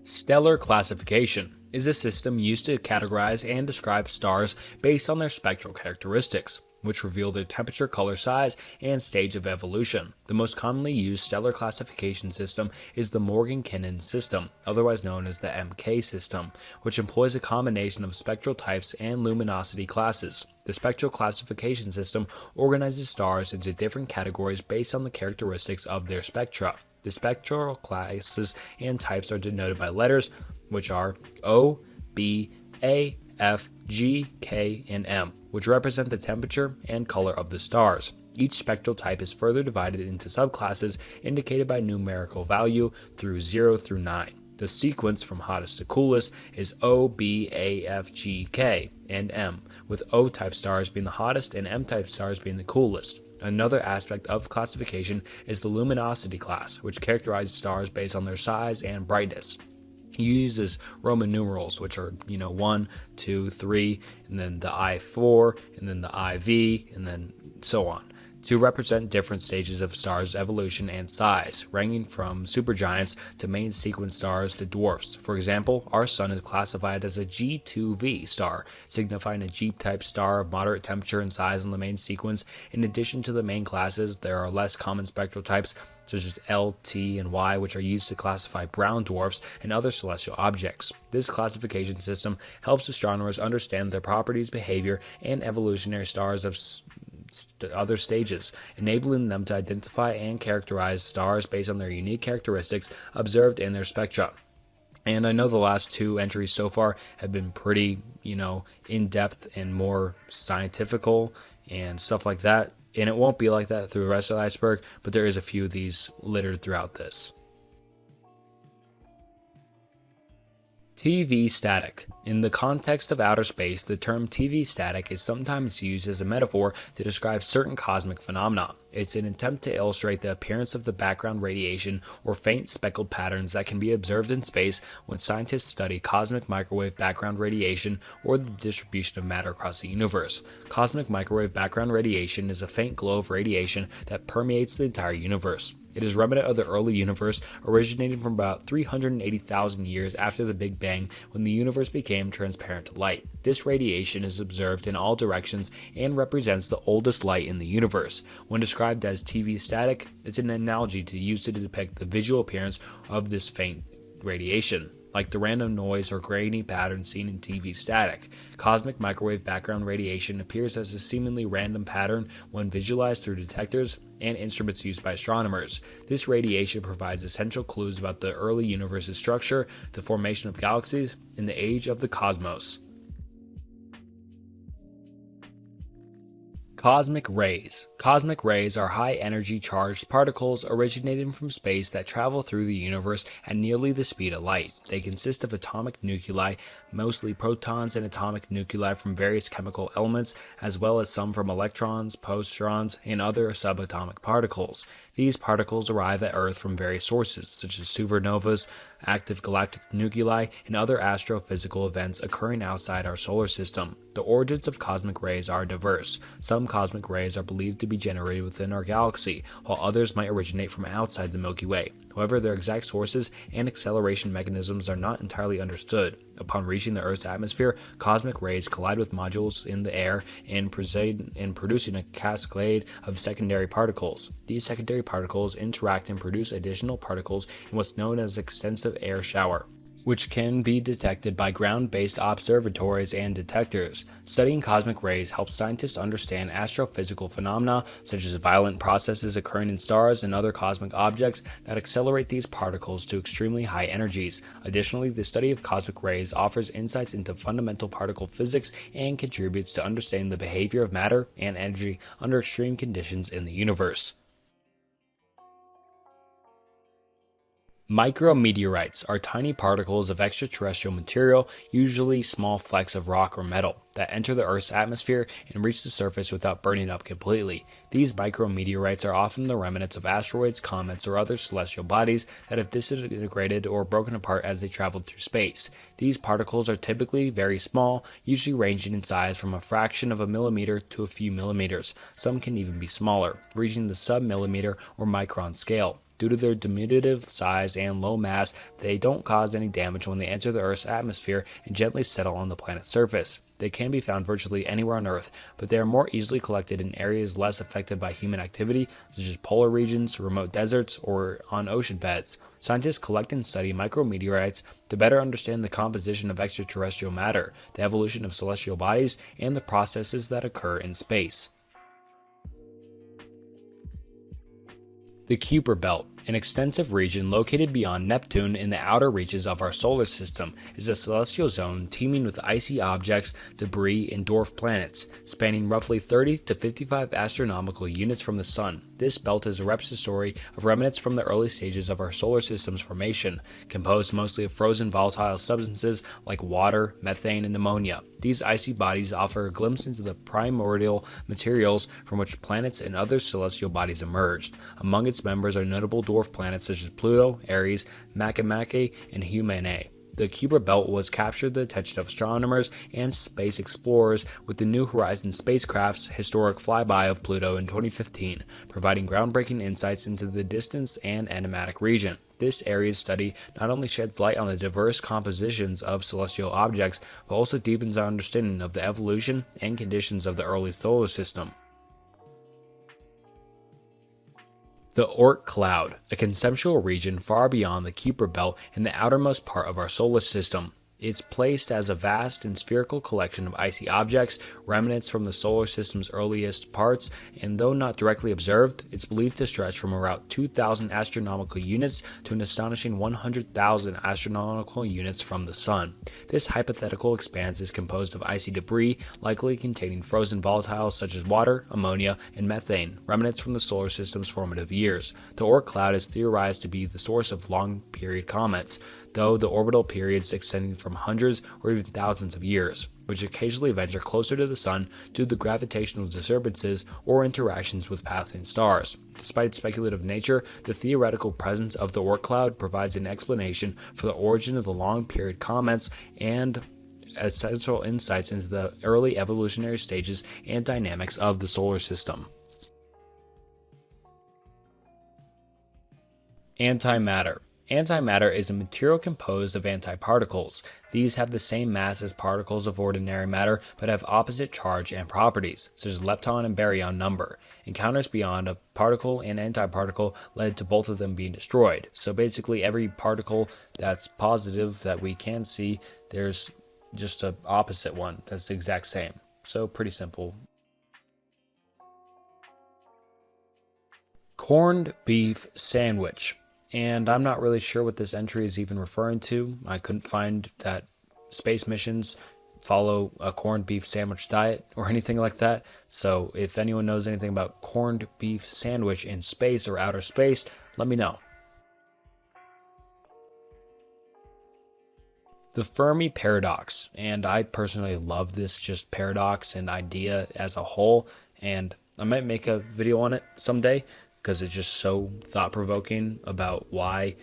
Stellar classification is a system used to categorize and describe stars based on their spectral characteristics, which reveal their temperature, color, size, and stage of evolution. The most commonly used stellar classification system is the Morgan-Kinnan system, otherwise known as the MK system, which employs a combination of spectral types and luminosity classes. The spectral classification system organizes stars into different categories based on the characteristics of their spectra. The spectral classes and types are denoted by letters, which are O, B, A, F, G, K, and M, which represent the temperature and color of the stars. Each spectral type is further divided into subclasses indicated by numerical value through 0 through 9. The sequence from hottest to coolest is O, B, A, F, G, K, and M, with O-type stars being the hottest and M-type stars being the coolest. Another aspect of classification is the luminosity class, which characterizes stars based on their size and brightness. He uses Roman numerals, which are, 1, 2, 3, and then the I4, and then the IV, and then so on, to represent different stages of stars' evolution and size, ranging from supergiants to main sequence stars to dwarfs. For example, our Sun is classified as a G2V star, signifying a G-type star of moderate temperature and size in the main sequence. In addition to the main classes, there are less common spectral types, such as L, T, and Y, which are used to classify brown dwarfs and other celestial objects. This classification system helps astronomers understand the properties, behavior, and evolutionary stars of other stages, enabling them to identify and characterize stars based on their unique characteristics observed in their spectra. And I know the last two entries so far have been pretty, in-depth and more scientifical and stuff like that. And it won't be like that through the rest of the Iceberg, but there is a few of these littered throughout this. TV static. In the context of outer space, the term TV static is sometimes used as a metaphor to describe certain cosmic phenomena. It's an attempt to illustrate the appearance of the background radiation or faint speckled patterns that can be observed in space when scientists study cosmic microwave background radiation or the distribution of matter across the universe. Cosmic microwave background radiation is a faint glow of radiation that permeates the entire universe. It is remnant of the early universe, originating from about 380,000 years after the Big Bang, when the universe became transparent to light. This radiation is observed in all directions and represents the oldest light in the universe. When described as TV static, it's an analogy used to depict the visual appearance of this faint radiation. Like the random noise or grainy pattern seen in TV static, cosmic microwave background radiation appears as a seemingly random pattern when visualized through detectors and instruments used by astronomers. This radiation provides essential clues about the early universe's structure, the formation of galaxies, and the age of the cosmos. Cosmic rays. Cosmic rays are high-energy charged particles originating from space that travel through the universe at nearly the speed of light. They consist of atomic nuclei, mostly protons and atomic nuclei from various chemical elements, as well as some from electrons, positrons, and other subatomic particles. These particles arrive at Earth from various sources, such as supernovas, active galactic nuclei, and other astrophysical events occurring outside our solar system. The origins of cosmic rays are diverse. Some cosmic rays are believed to be generated within our galaxy, while others might originate from outside the Milky Way. However, their exact sources and acceleration mechanisms are not entirely understood. Upon reaching the Earth's atmosphere, cosmic rays collide with molecules in the air and producing a cascade of secondary particles. These secondary particles interact and produce additional particles in what's known as extensive air shower, which can be detected by ground-based observatories and detectors. Studying cosmic rays helps scientists understand astrophysical phenomena such as violent processes occurring in stars and other cosmic objects that accelerate these particles to extremely high energies. Additionally, the study of cosmic rays offers insights into fundamental particle physics and contributes to understanding the behavior of matter and energy under extreme conditions in the universe. Micrometeorites are tiny particles of extraterrestrial material, usually small flecks of rock or metal, that enter the Earth's atmosphere and reach the surface without burning up completely. These micrometeorites are often the remnants of asteroids, comets, or other celestial bodies that have disintegrated or broken apart as they traveled through space. These particles are typically very small, usually ranging in size from a fraction of a millimeter to a few millimeters. Some can even be smaller, reaching the sub-millimeter or micron scale. Due to their diminutive size and low mass, they don't cause any damage when they enter the Earth's atmosphere and gently settle on the planet's surface. They can be found virtually anywhere on Earth, but they are more easily collected in areas less affected by human activity, such as polar regions, remote deserts, or on ocean beds. Scientists collect and study micrometeorites to better understand the composition of extraterrestrial matter, the evolution of celestial bodies, and the processes that occur in space. The Kuiper Belt, an extensive region located beyond Neptune in the outer reaches of our solar system, is a celestial zone teeming with icy objects, debris, and dwarf planets, spanning roughly 30 to 55 astronomical units from the Sun. This belt is a repository of remnants from the early stages of our solar system's formation, composed mostly of frozen volatile substances like water, methane, and ammonia. These icy bodies offer a glimpse into the primordial materials from which planets and other celestial bodies emerged. Among its members are notable dwarf planets such as Pluto, Ares, Makemake, and Humanae. The Kuiper Belt was captured the attention of astronomers and space explorers with the New Horizons spacecraft's historic flyby of Pluto in 2015, providing groundbreaking insights into the distance and enigmatic region. This area's study not only sheds light on the diverse compositions of celestial objects, but also deepens our understanding of the evolution and conditions of the early solar system. The Oort cloud, a conceptual region far beyond the Kuiper Belt in the outermost part of our solar system. It's placed as a vast and spherical collection of icy objects, remnants from the solar system's earliest parts, and though not directly observed, it's believed to stretch from around 2,000 astronomical units to an astonishing 100,000 astronomical units from the Sun. This hypothetical expanse is composed of icy debris, likely containing frozen volatiles such as water, ammonia, and methane, remnants from the solar system's formative years. The Oort cloud is theorized to be the source of long-period comets, though the orbital periods extending from hundreds or even thousands of years, which occasionally venture closer to the Sun due to the gravitational disturbances or interactions with passing stars. Despite its speculative nature, the theoretical presence of the Oort cloud provides an explanation for the origin of the long-period comets and essential insights into the early evolutionary stages and dynamics of the solar system. Antimatter. Antimatter is a material composed of antiparticles. These have the same mass as particles of ordinary matter, but have opposite charge and properties, such as lepton and baryon number. Encounters beyond a particle and antiparticle led to both of them being destroyed. So basically every particle that's positive that we can see, there's just an opposite one that's the exact same. So pretty simple. Corned beef sandwich. And I'm not really sure what this entry is even referring to. I couldn't find that space missions follow a corned beef sandwich diet or anything like that. So if anyone knows anything about corned beef sandwich in space or outer space, let me know. The Fermi paradox, and I personally love this just paradox and idea as a whole, and I might make a video on it someday, because it's just so thought-provoking about why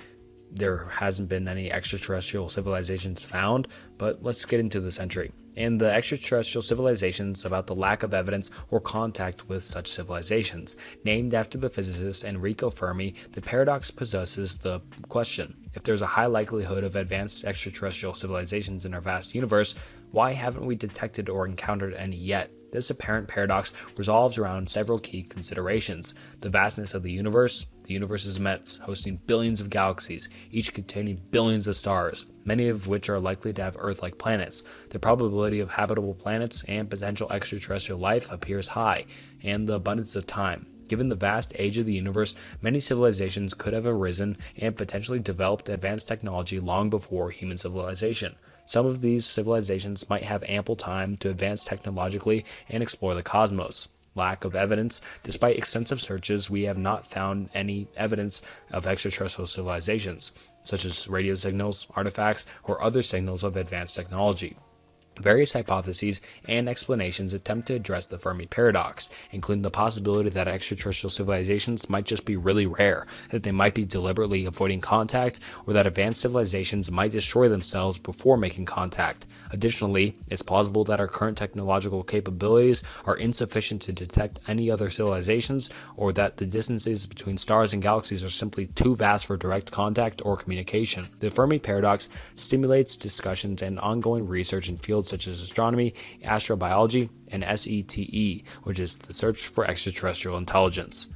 there hasn't been any extraterrestrial civilizations found, but let's get into the century and the extraterrestrial civilizations about the lack of evidence or contact with such civilizations. Named after the physicist Enrico Fermi, the paradox possesses the question: if there's a high likelihood of advanced extraterrestrial civilizations in our vast universe, why haven't we detected or encountered any yet? This apparent paradox revolves around several key considerations: the vastness of the universe. The universe is immense, hosting billions of galaxies, each containing billions of stars, many of which are likely to have Earth-like planets. The probability of habitable planets and potential extraterrestrial life appears high, and the abundance of time. Given the vast age of the universe, many civilizations could have arisen and potentially developed advanced technology long before human civilization. Some of these civilizations might have ample time to advance technologically and explore the cosmos. Lack of evidence. Despite extensive searches, we have not found any evidence of extraterrestrial civilizations, such as radio signals, artifacts, or other signals of advanced technology. Various hypotheses and explanations attempt to address the Fermi paradox, including the possibility that extraterrestrial civilizations might just be really rare, that they might be deliberately avoiding contact, or that advanced civilizations might destroy themselves before making contact. Additionally, it's plausible that our current technological capabilities are insufficient to detect any other civilizations, or that the distances between stars and galaxies are simply too vast for direct contact or communication. The Fermi paradox stimulates discussions and ongoing research in fields such as astronomy, astrobiology, and SETE, which is the search for extraterrestrial intelligence.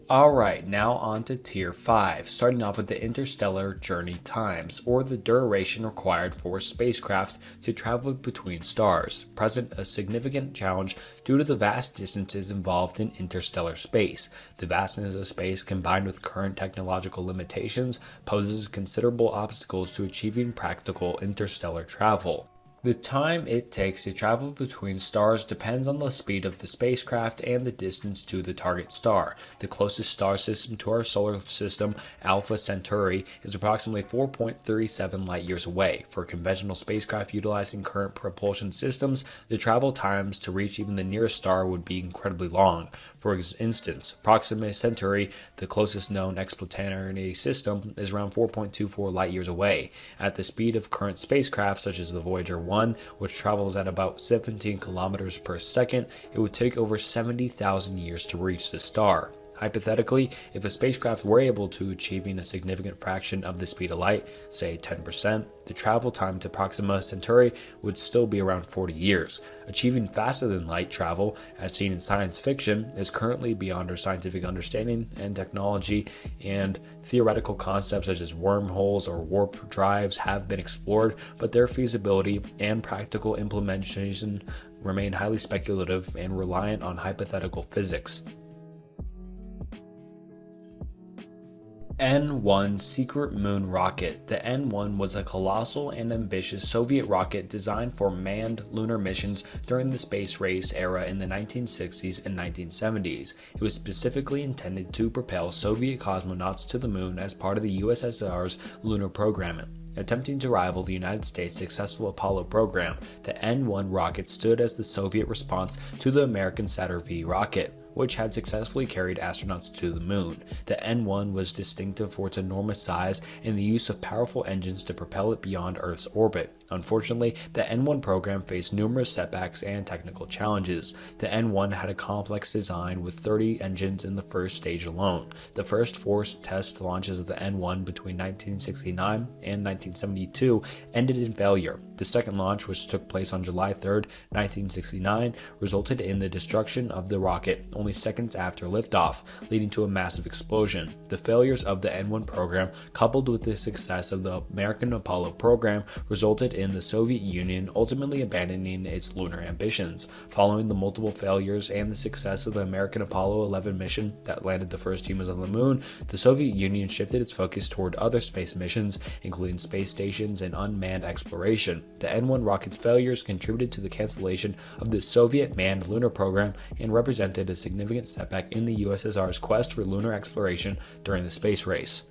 Alright, now on to Tier 5, starting off with the interstellar journey times, or the duration required for spacecraft to travel between stars, present a significant challenge due to the vast distances involved in interstellar space. The vastness of space, combined with current technological limitations, poses considerable obstacles to achieving practical interstellar travel. The time it takes to travel between stars depends on the speed of the spacecraft and the distance to the target star. The closest star system to our solar system, Alpha Centauri, is approximately 4.37 light-years away. For conventional spacecraft utilizing current propulsion systems, the travel times to reach even the nearest star would be incredibly long. For instance, Proxima Centauri, the closest known exoplanetary system, is around 4.24 light-years away. At the speed of current spacecraft, such as the Voyager 1, which travels at about 17 kilometers per second, it would take over 70,000 years to reach the star. Hypothetically, if a spacecraft were able to achieving a significant fraction of the speed of light, say 10%, the travel time to Proxima Centauri would still be around 40 years. Achieving faster than light travel, as seen in science fiction, is currently beyond our scientific understanding, and technology and theoretical concepts such as wormholes or warp drives have been explored, but their feasibility and practical implementation remain highly speculative and reliant on hypothetical physics. N-1 Secret Moon Rocket. The N-1 was a colossal and ambitious Soviet rocket designed for manned lunar missions during the space race era in the 1960s and 1970s. It was specifically intended to propel Soviet cosmonauts to the moon as part of the USSR's lunar program. Attempting to rival the United States' successful Apollo program, the N-1 rocket stood as the Soviet response to the American Saturn V rocket, which had successfully carried astronauts to the moon. The N-1 was distinctive for its enormous size and the use of powerful engines to propel it beyond Earth's orbit. Unfortunately, the N-1 program faced numerous setbacks and technical challenges. The N-1 had a complex design with 30 engines in the first stage alone. The first 4 test launches of the N-1 between 1969 and 1972 ended in failure. The second launch, which took place on July 3, 1969, resulted in the destruction of the rocket only seconds after liftoff, leading to a massive explosion. The failures of the N-1 program, coupled with the success of the American Apollo program, resulted in the Soviet Union ultimately abandoning its lunar ambitions. Following the multiple failures and the success of the American Apollo 11 mission that landed the first humans on the moon, the Soviet Union shifted its focus toward other space missions, including space stations and unmanned exploration. The N-1 rocket's failures contributed to the cancellation of the Soviet manned lunar program and represented a significant setback in the USSR's quest for lunar exploration during the space race.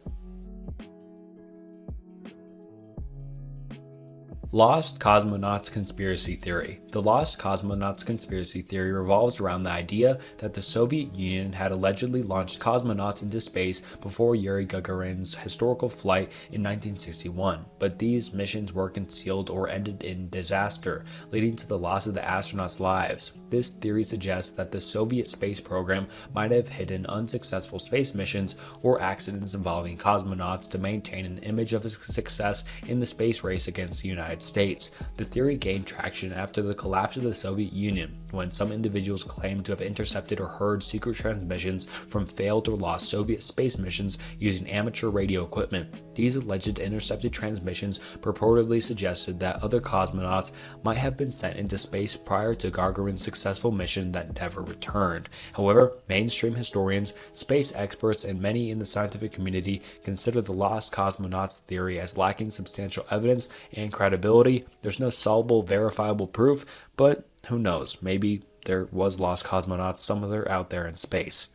Lost Cosmonauts Conspiracy Theory. The Lost Cosmonauts Conspiracy Theory revolves around the idea that the Soviet Union had allegedly launched cosmonauts into space before Yuri Gagarin's historical flight in 1961, but these missions were concealed or ended in disaster, leading to the loss of the astronauts' lives. This theory suggests that the Soviet space program might have hidden unsuccessful space missions or accidents involving cosmonauts to maintain an image of success in the space race against the United States. The theory gained traction after the collapse of the Soviet Union, when some individuals claimed to have intercepted or heard secret transmissions from failed or lost Soviet space missions using amateur radio equipment. These alleged intercepted transmissions purportedly suggested that other cosmonauts might have been sent into space prior to Gagarin's successful mission that never returned. However, mainstream historians, space experts, and many in the scientific community consider the lost cosmonauts theory as lacking substantial evidence and credibility. There's no solvable, verifiable proof, but who knows? Maybe there was lost cosmonauts somewhere out there in space.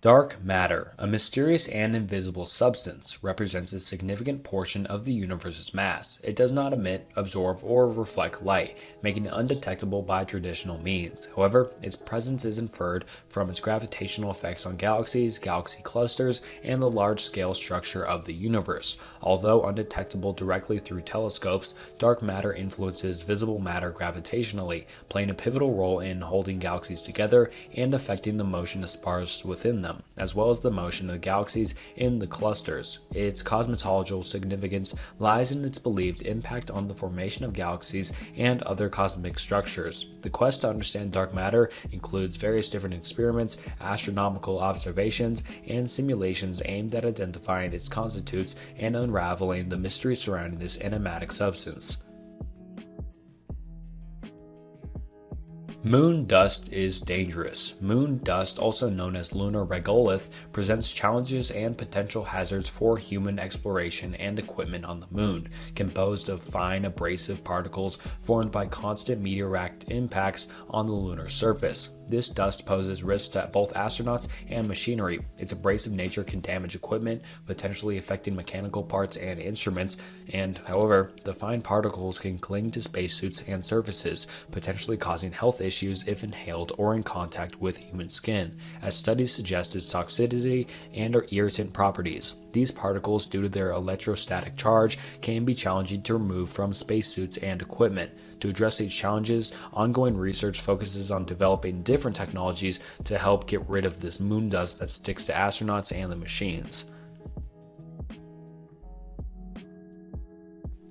Dark matter, a mysterious and invisible substance, represents a significant portion of the universe's mass. It does not emit, absorb, or reflect light, making it undetectable by traditional means. However, its presence is inferred from its gravitational effects on galaxies, galaxy clusters, and the large-scale structure of the universe. Although undetectable directly through telescopes, dark matter influences visible matter gravitationally, playing a pivotal role in holding galaxies together and affecting the motion of stars within them, as well as the motion of galaxies in the clusters. Its cosmological significance lies in its believed impact on the formation of galaxies and other cosmic structures. The quest to understand dark matter includes various different experiments, astronomical observations, and simulations aimed at identifying its constituents and unraveling the mystery surrounding this enigmatic substance. Moon dust is dangerous. Moon dust, also known as lunar regolith, presents challenges and potential hazards for human exploration and equipment on the moon, composed of fine abrasive particles formed by constant meteoric impacts on the lunar surface. This dust poses risks to both astronauts and machinery. Its abrasive nature can damage equipment, potentially affecting mechanical parts and instruments, and, however, the fine particles can cling to spacesuits and surfaces, potentially causing health issues if inhaled or in contact with human skin, as studies suggest its toxicity and irritant properties. These particles, due to their electrostatic charge, can be challenging to remove from spacesuits and equipment. To address these challenges, ongoing research focuses on developing different technologies to help get rid of this moon dust that sticks to astronauts and the machines.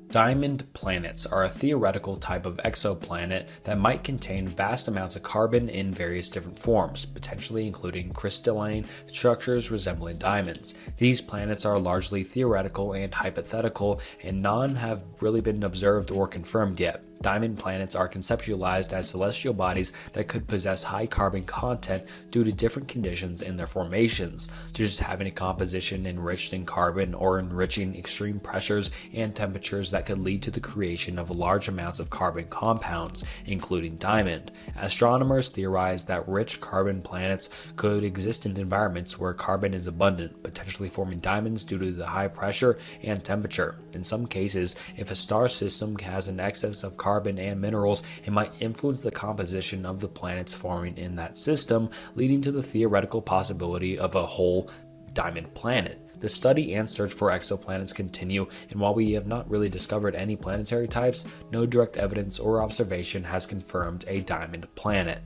Diamond planets are a theoretical type of exoplanet that might contain vast amounts of carbon in various different forms, potentially including crystalline structures resembling diamonds. These planets are largely theoretical and hypothetical, and none have really been observed or confirmed yet. Diamond planets are conceptualized as celestial bodies that could possess high carbon content due to different conditions in their formations, such as having a composition enriched in carbon or enriching extreme pressures and temperatures that could lead to the creation of large amounts of carbon compounds, including diamond. Astronomers theorize that rich carbon planets could exist in environments where carbon is abundant, potentially forming diamonds due to the high pressure and temperature. In some cases, if a star system has an excess of carbon and minerals, it might influence the composition of the planets forming in that system, leading to the theoretical possibility of a whole diamond planet. The study and search for exoplanets continue, and while we have not really discovered any planetary types, no direct evidence or observation has confirmed a diamond planet.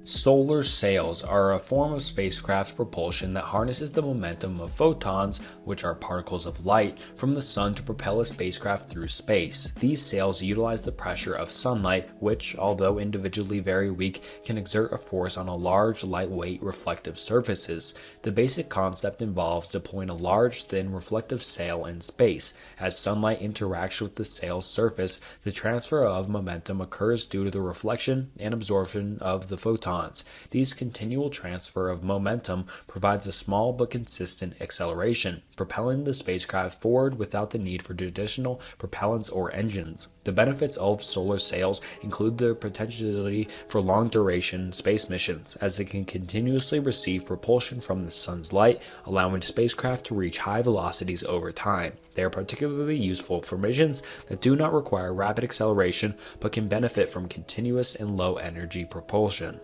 Solar sails are a form of spacecraft propulsion that harnesses the momentum of photons, which are particles of light, from the sun to propel a spacecraft through space. These sails utilize the pressure of sunlight, which, although individually very weak, can exert a force on a large, lightweight, reflective surfaces. The basic concept involves deploying a large, thin, reflective sail in space. As sunlight interacts with the sail's surface, the transfer of momentum occurs due to the reflection and absorption of the photons. These continual transfer of momentum provides a small but consistent acceleration, propelling the spacecraft forward without the need for traditional propellants or engines. The benefits of solar sails include the potentiality for long-duration space missions, as they can continuously receive propulsion from the sun's light, allowing spacecraft to reach high velocities over time. They are particularly useful for missions that do not require rapid acceleration but can benefit from continuous and low-energy propulsion.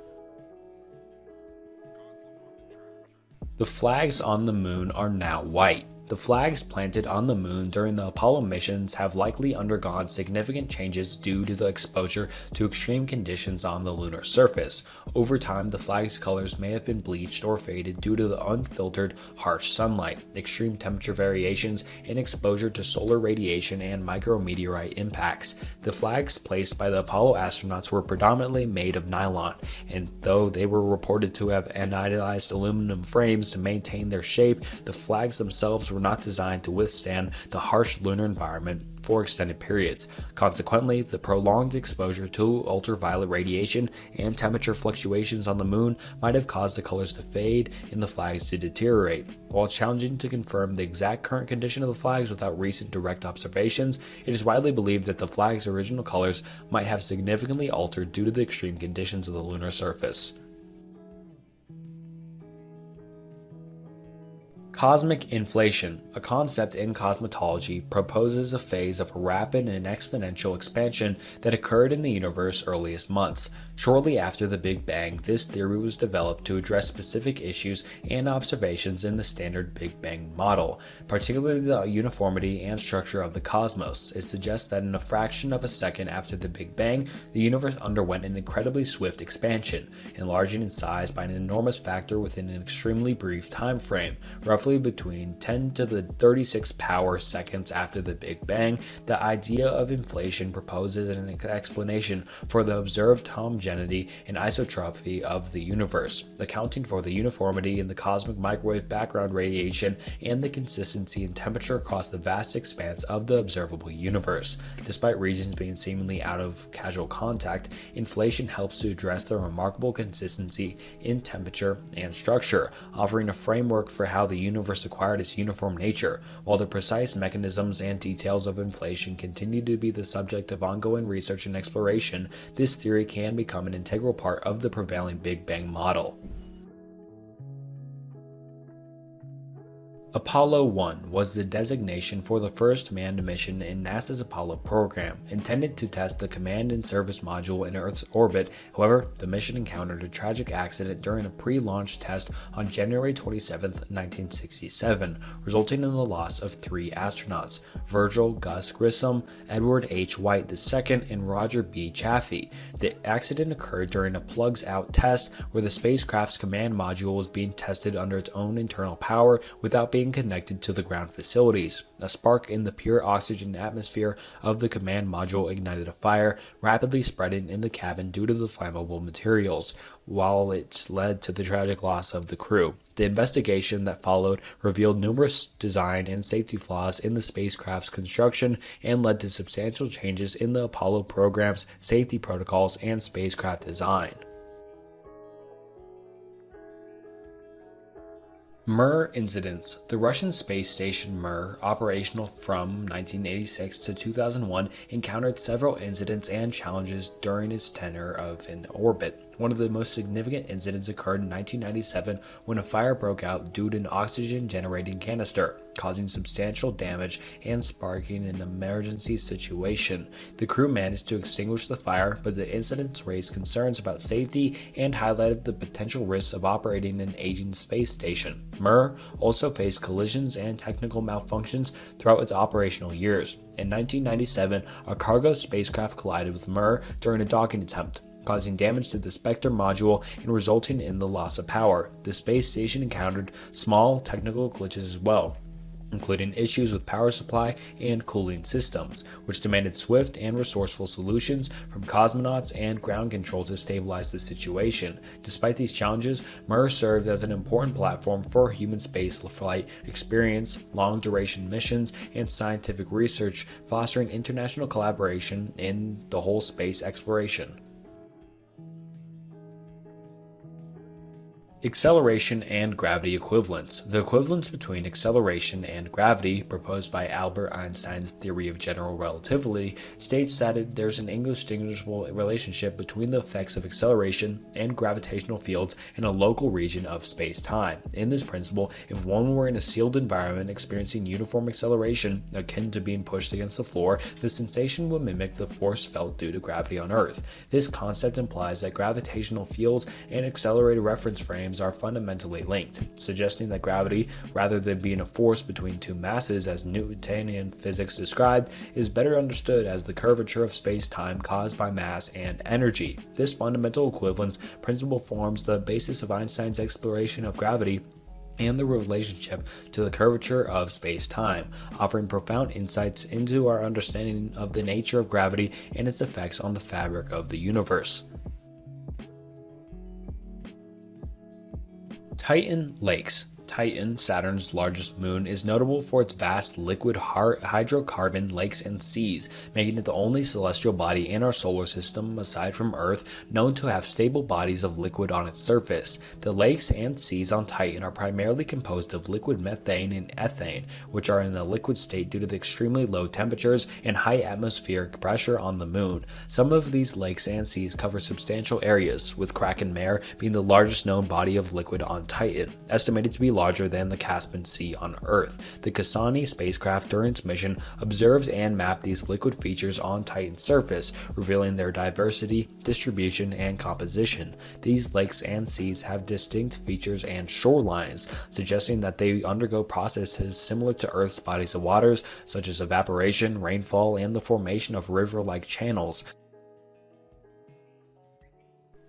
The flags on the moon are now white. The flags planted on the moon during the Apollo missions have likely undergone significant changes due to the exposure to extreme conditions on the lunar surface. Over time, the flag's colors may have been bleached or faded due to the unfiltered, harsh sunlight, extreme temperature variations, and exposure to solar radiation and micrometeorite impacts. The flags placed by the Apollo astronauts were predominantly made of nylon, and though they were reported to have anodized aluminum frames to maintain their shape, the flags themselves were not designed to withstand the harsh lunar environment for extended periods. Consequently, the prolonged exposure to ultraviolet radiation and temperature fluctuations on the moon might have caused the colors to fade and the flags to deteriorate. While it's challenging to confirm the exact current condition of the flags without recent direct observations, it is widely believed that the flag's original colors might have significantly altered due to the extreme conditions of the lunar surface. Cosmic inflation, a concept in cosmology, proposes a phase of rapid and exponential expansion that occurred in the universe's earliest months. Shortly after the Big Bang, this theory was developed to address specific issues and observations in the standard Big Bang model, particularly the uniformity and structure of the cosmos. It suggests that in a fraction of a second after the Big Bang, the universe underwent an incredibly swift expansion, enlarging in size by an enormous factor within an extremely brief time frame, roughly between 10 to the 36 power seconds after the Big Bang. The idea of inflation proposes an explanation for the observed homogeneity and isotropy of the universe, accounting for the uniformity in the cosmic microwave background radiation and the consistency in temperature across the vast expanse of the observable universe. Despite regions being seemingly out of casual contact, inflation helps to address the remarkable consistency in temperature and structure, offering a framework for how the universe acquired its uniform nature. While the precise mechanisms and details of inflation continue to be the subject of ongoing research and exploration, this theory can become an integral part of the prevailing Big Bang model. Apollo 1 was the designation for the first manned mission in NASA's Apollo program, intended to test the command and service module in Earth's orbit. However, the mission encountered a tragic accident during a pre-launch test on January 27, 1967, resulting in the loss of 3 astronauts: Virgil Gus Grissom, Edward H. White II, and Roger B. Chaffee. The accident occurred during a plugs-out test where the spacecraft's command module was being tested under its own internal power without being connected to the ground facilities. A spark in the pure oxygen atmosphere of the command module ignited a fire, rapidly spreading in the cabin due to the flammable materials, while it led to the tragic loss of the crew. The investigation that followed revealed numerous design and safety flaws in the spacecraft's construction and led to substantial changes in the Apollo program's safety protocols and spacecraft design. Mir incidents. The Russian space station Mir, operational from 1986 to 2001, encountered several incidents and challenges during its tenure in orbit. One of the most significant incidents occurred in 1997 when a fire broke out due to an oxygen-generating canister, causing substantial damage and sparking an emergency situation. The crew managed to extinguish the fire, but the incidents raised concerns about safety and highlighted the potential risks of operating an aging space station. Mir also faced collisions and technical malfunctions throughout its operational years. In 1997, a cargo spacecraft collided with Mir during a docking attempt, causing damage to the Spectre module and resulting in the loss of power. The space station encountered small technical glitches as well, including issues with power supply and cooling systems, which demanded swift and resourceful solutions from cosmonauts and ground control to stabilize the situation. Despite these challenges, Mir served as an important platform for human space flight experience, long-duration missions, and scientific research, fostering international collaboration in the whole space exploration. Acceleration and gravity equivalence. The equivalence between acceleration and gravity, proposed by Albert Einstein's theory of general relativity, states that there's an indistinguishable relationship between the effects of acceleration and gravitational fields in a local region of space-time. In this principle, if one were in a sealed environment experiencing uniform acceleration, akin to being pushed against the floor, the sensation would mimic the force felt due to gravity on Earth. This concept implies that gravitational fields and accelerated reference frames are fundamentally linked, suggesting that gravity, rather than being a force between two masses as Newtonian physics described, is better understood as the curvature of space-time caused by mass and energy. This fundamental equivalence principle forms the basis of Einstein's exploration of gravity and the relationship to the curvature of space-time, offering profound insights into our understanding of the nature of gravity and its effects on the fabric of the universe. Titan lakes. Titan, Saturn's largest moon, is notable for its vast liquid hydrocarbon lakes and seas, making it the only celestial body in our solar system, aside from Earth, known to have stable bodies of liquid on its surface. The lakes and seas on Titan are primarily composed of liquid methane and ethane, which are in a liquid state due to the extremely low temperatures and high atmospheric pressure on the moon. Some of these lakes and seas cover substantial areas, with Kraken Mare being the largest known body of liquid on Titan, estimated to be larger than the Caspian Sea on Earth. The Cassini spacecraft during its mission observed and mapped these liquid features on Titan's surface, revealing their diversity, distribution, and composition. These lakes and seas have distinct features and shorelines, suggesting that they undergo processes similar to Earth's bodies of waters, such as evaporation, rainfall, and the formation of river-like channels.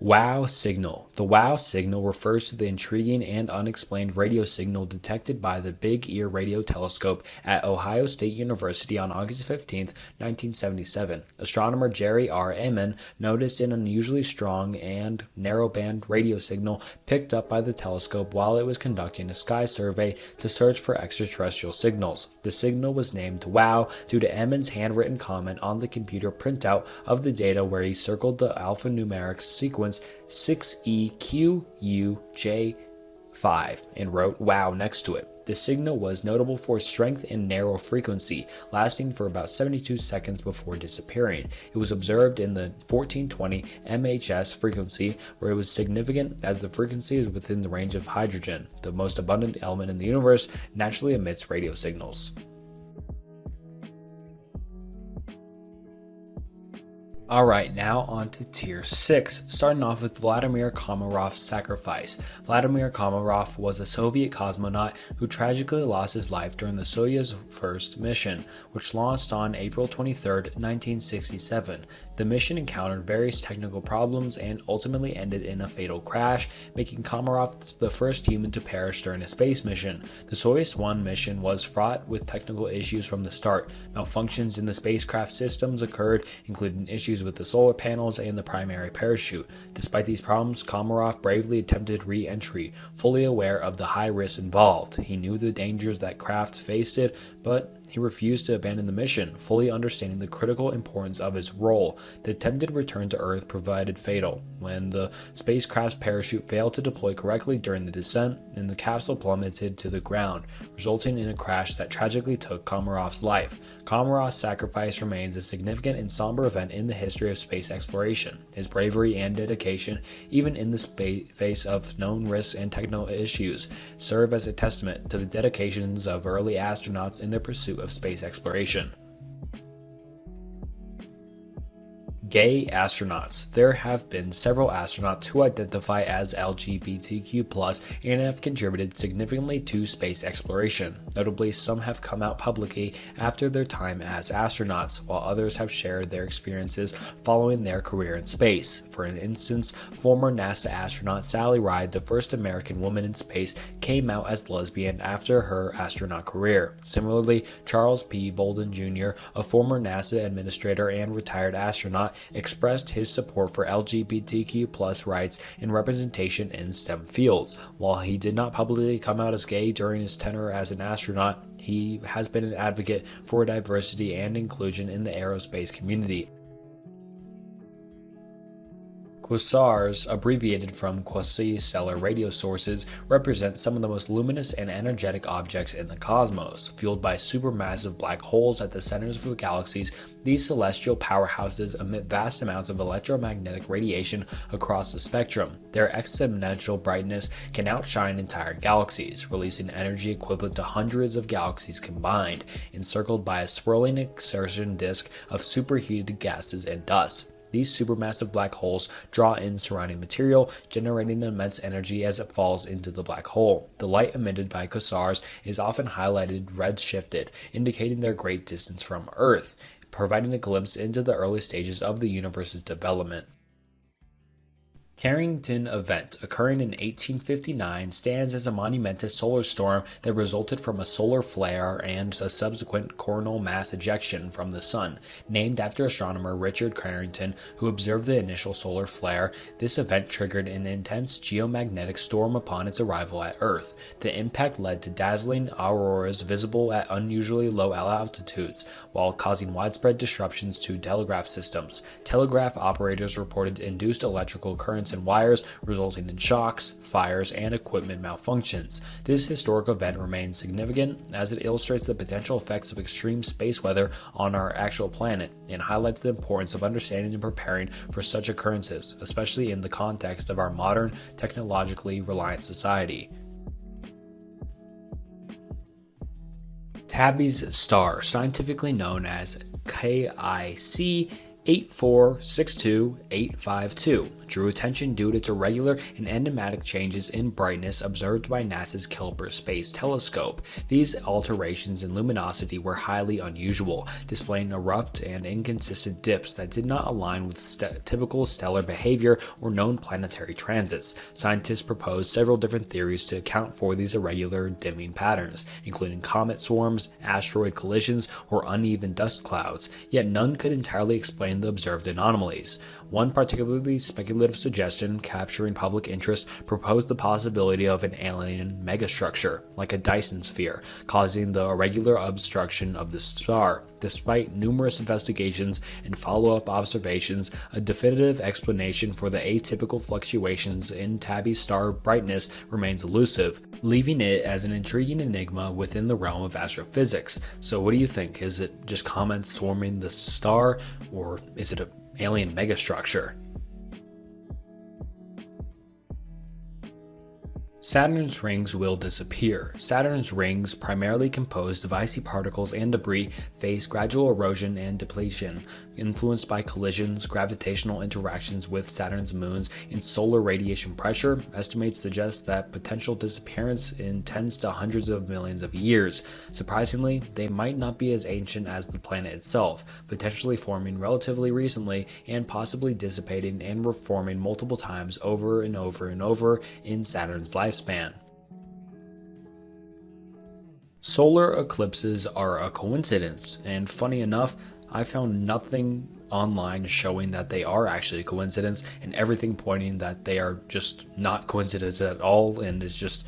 WOW signal. The WOW signal refers to the intriguing and unexplained radio signal detected by the Big Ear Radio Telescope at Ohio State University on August 15, 1977. Astronomer Jerry R. Ammon noticed an unusually strong and narrowband radio signal picked up by the telescope while it was conducting a sky survey to search for extraterrestrial signals. The signal was named WOW due to Ammon's handwritten comment on the computer printout of the data where he circled the alphanumeric sequence 6EQUJ5 and wrote WOW next to it. The signal was notable for strength and narrow frequency, lasting for about 72 seconds before disappearing. It was observed in the 1420 MHz frequency, where it was significant as the frequency is within the range of hydrogen, the most abundant element in the universe, naturally emits radio signals. Alright, now on to Tier 6, starting off with Vladimir Komarov's sacrifice. Vladimir Komarov was a Soviet cosmonaut who tragically lost his life during the Soyuz first mission, which launched on April 23, 1967. The mission encountered various technical problems and ultimately ended in a fatal crash, making Komarov the first human to perish during a space mission. The Soyuz 1 mission was fraught with technical issues from the start. Malfunctions in the spacecraft systems occurred, including issues with the solar panels and the primary parachute. Despite these problems, Komarov bravely attempted re-entry, fully aware of the high risks involved. He knew the dangers that craft faced it, but he refused to abandon the mission, fully understanding the critical importance of his role. The attempted return to Earth proved fatal when the spacecraft's parachute failed to deploy correctly during the descent, and the capsule plummeted to the ground, resulting in a crash that tragically took Komarov's life. Komarov's sacrifice remains a significant and somber event in the history of space exploration. His bravery and dedication, even in the face of known risks and technical issues, serve as a testament to the dedications of early astronauts in their pursuit of space exploration. Gay astronauts. There have been several astronauts who identify as LGBTQ+ and have contributed significantly to space exploration. Notably, some have come out publicly after their time as astronauts, while others have shared their experiences following their career in space. For instance, former NASA astronaut Sally Ride, the first American woman in space, came out as lesbian after her astronaut career. Similarly, Charles P. Bolden Jr., a former NASA administrator and retired astronaut, expressed his support for LGBTQ+ rights and representation in STEM fields. While he did not publicly come out as gay during his tenure as an astronaut, he has been an advocate for diversity and inclusion in the aerospace community. Quasars, abbreviated from quasi-stellar radio sources, represent some of the most luminous and energetic objects in the cosmos. Fueled by supermassive black holes at the centers of the galaxies, these celestial powerhouses emit vast amounts of electromagnetic radiation across the spectrum. Their exponential brightness can outshine entire galaxies, releasing energy equivalent to hundreds of galaxies combined, encircled by a swirling exertion disk of superheated gases and dust. These supermassive black holes draw in surrounding material, generating immense energy as it falls into the black hole. The light emitted by quasars is often highlighted red-shifted, indicating their great distance from Earth, providing a glimpse into the early stages of the universe's development. Carrington event, occurring in 1859, stands as a monumentous solar storm that resulted from a solar flare and a subsequent coronal mass ejection from the sun. Named after astronomer Richard Carrington, who observed the initial solar flare, this event triggered an intense geomagnetic storm upon its arrival at Earth. The impact led to dazzling auroras visible at unusually low altitudes, while causing widespread disruptions to telegraph systems. Telegraph operators reported induced electrical currents and wires, resulting in shocks, fires, and equipment malfunctions. This historic event remains significant as it illustrates the potential effects of extreme space weather on our actual planet and highlights the importance of understanding and preparing for such occurrences, especially in the context of our modern, technologically reliant society. Tabby's star, scientifically known as KIC 8462852, drew attention due to its irregular and enigmatic changes in brightness observed by NASA's Kepler Space Telescope. These alterations in luminosity were highly unusual, displaying abrupt and inconsistent dips that did not align with typical stellar behavior or known planetary transits. Scientists proposed several different theories to account for these irregular dimming patterns, including comet swarms, asteroid collisions, or uneven dust clouds, yet none could entirely explain the observed anomalies. One particularly speculative suggestion capturing public interest proposed the possibility of an alien megastructure, like a Dyson sphere, causing the irregular obstruction of the star. Despite numerous investigations and follow-up observations, a definitive explanation for the atypical fluctuations in Tabby's star brightness remains elusive, leaving it as an intriguing enigma within the realm of astrophysics. So what do you think? Is it just comets swarming the star, or is it an alien megastructure? Saturn's rings will disappear. Saturn's rings, primarily composed of icy particles and debris, face gradual erosion and depletion, influenced by collisions, gravitational interactions with Saturn's moons, and solar radiation pressure. Estimates suggest that potential disappearance in tens to hundreds of millions of years. Surprisingly, they might not be as ancient as the planet itself, potentially forming relatively recently and possibly dissipating and reforming multiple times over and over and over in Saturn's lifespan. Solar eclipses are a coincidence, and funny enough, I found nothing online showing that they are actually a coincidence, and everything pointing that they are just not coincidence at all, and it's just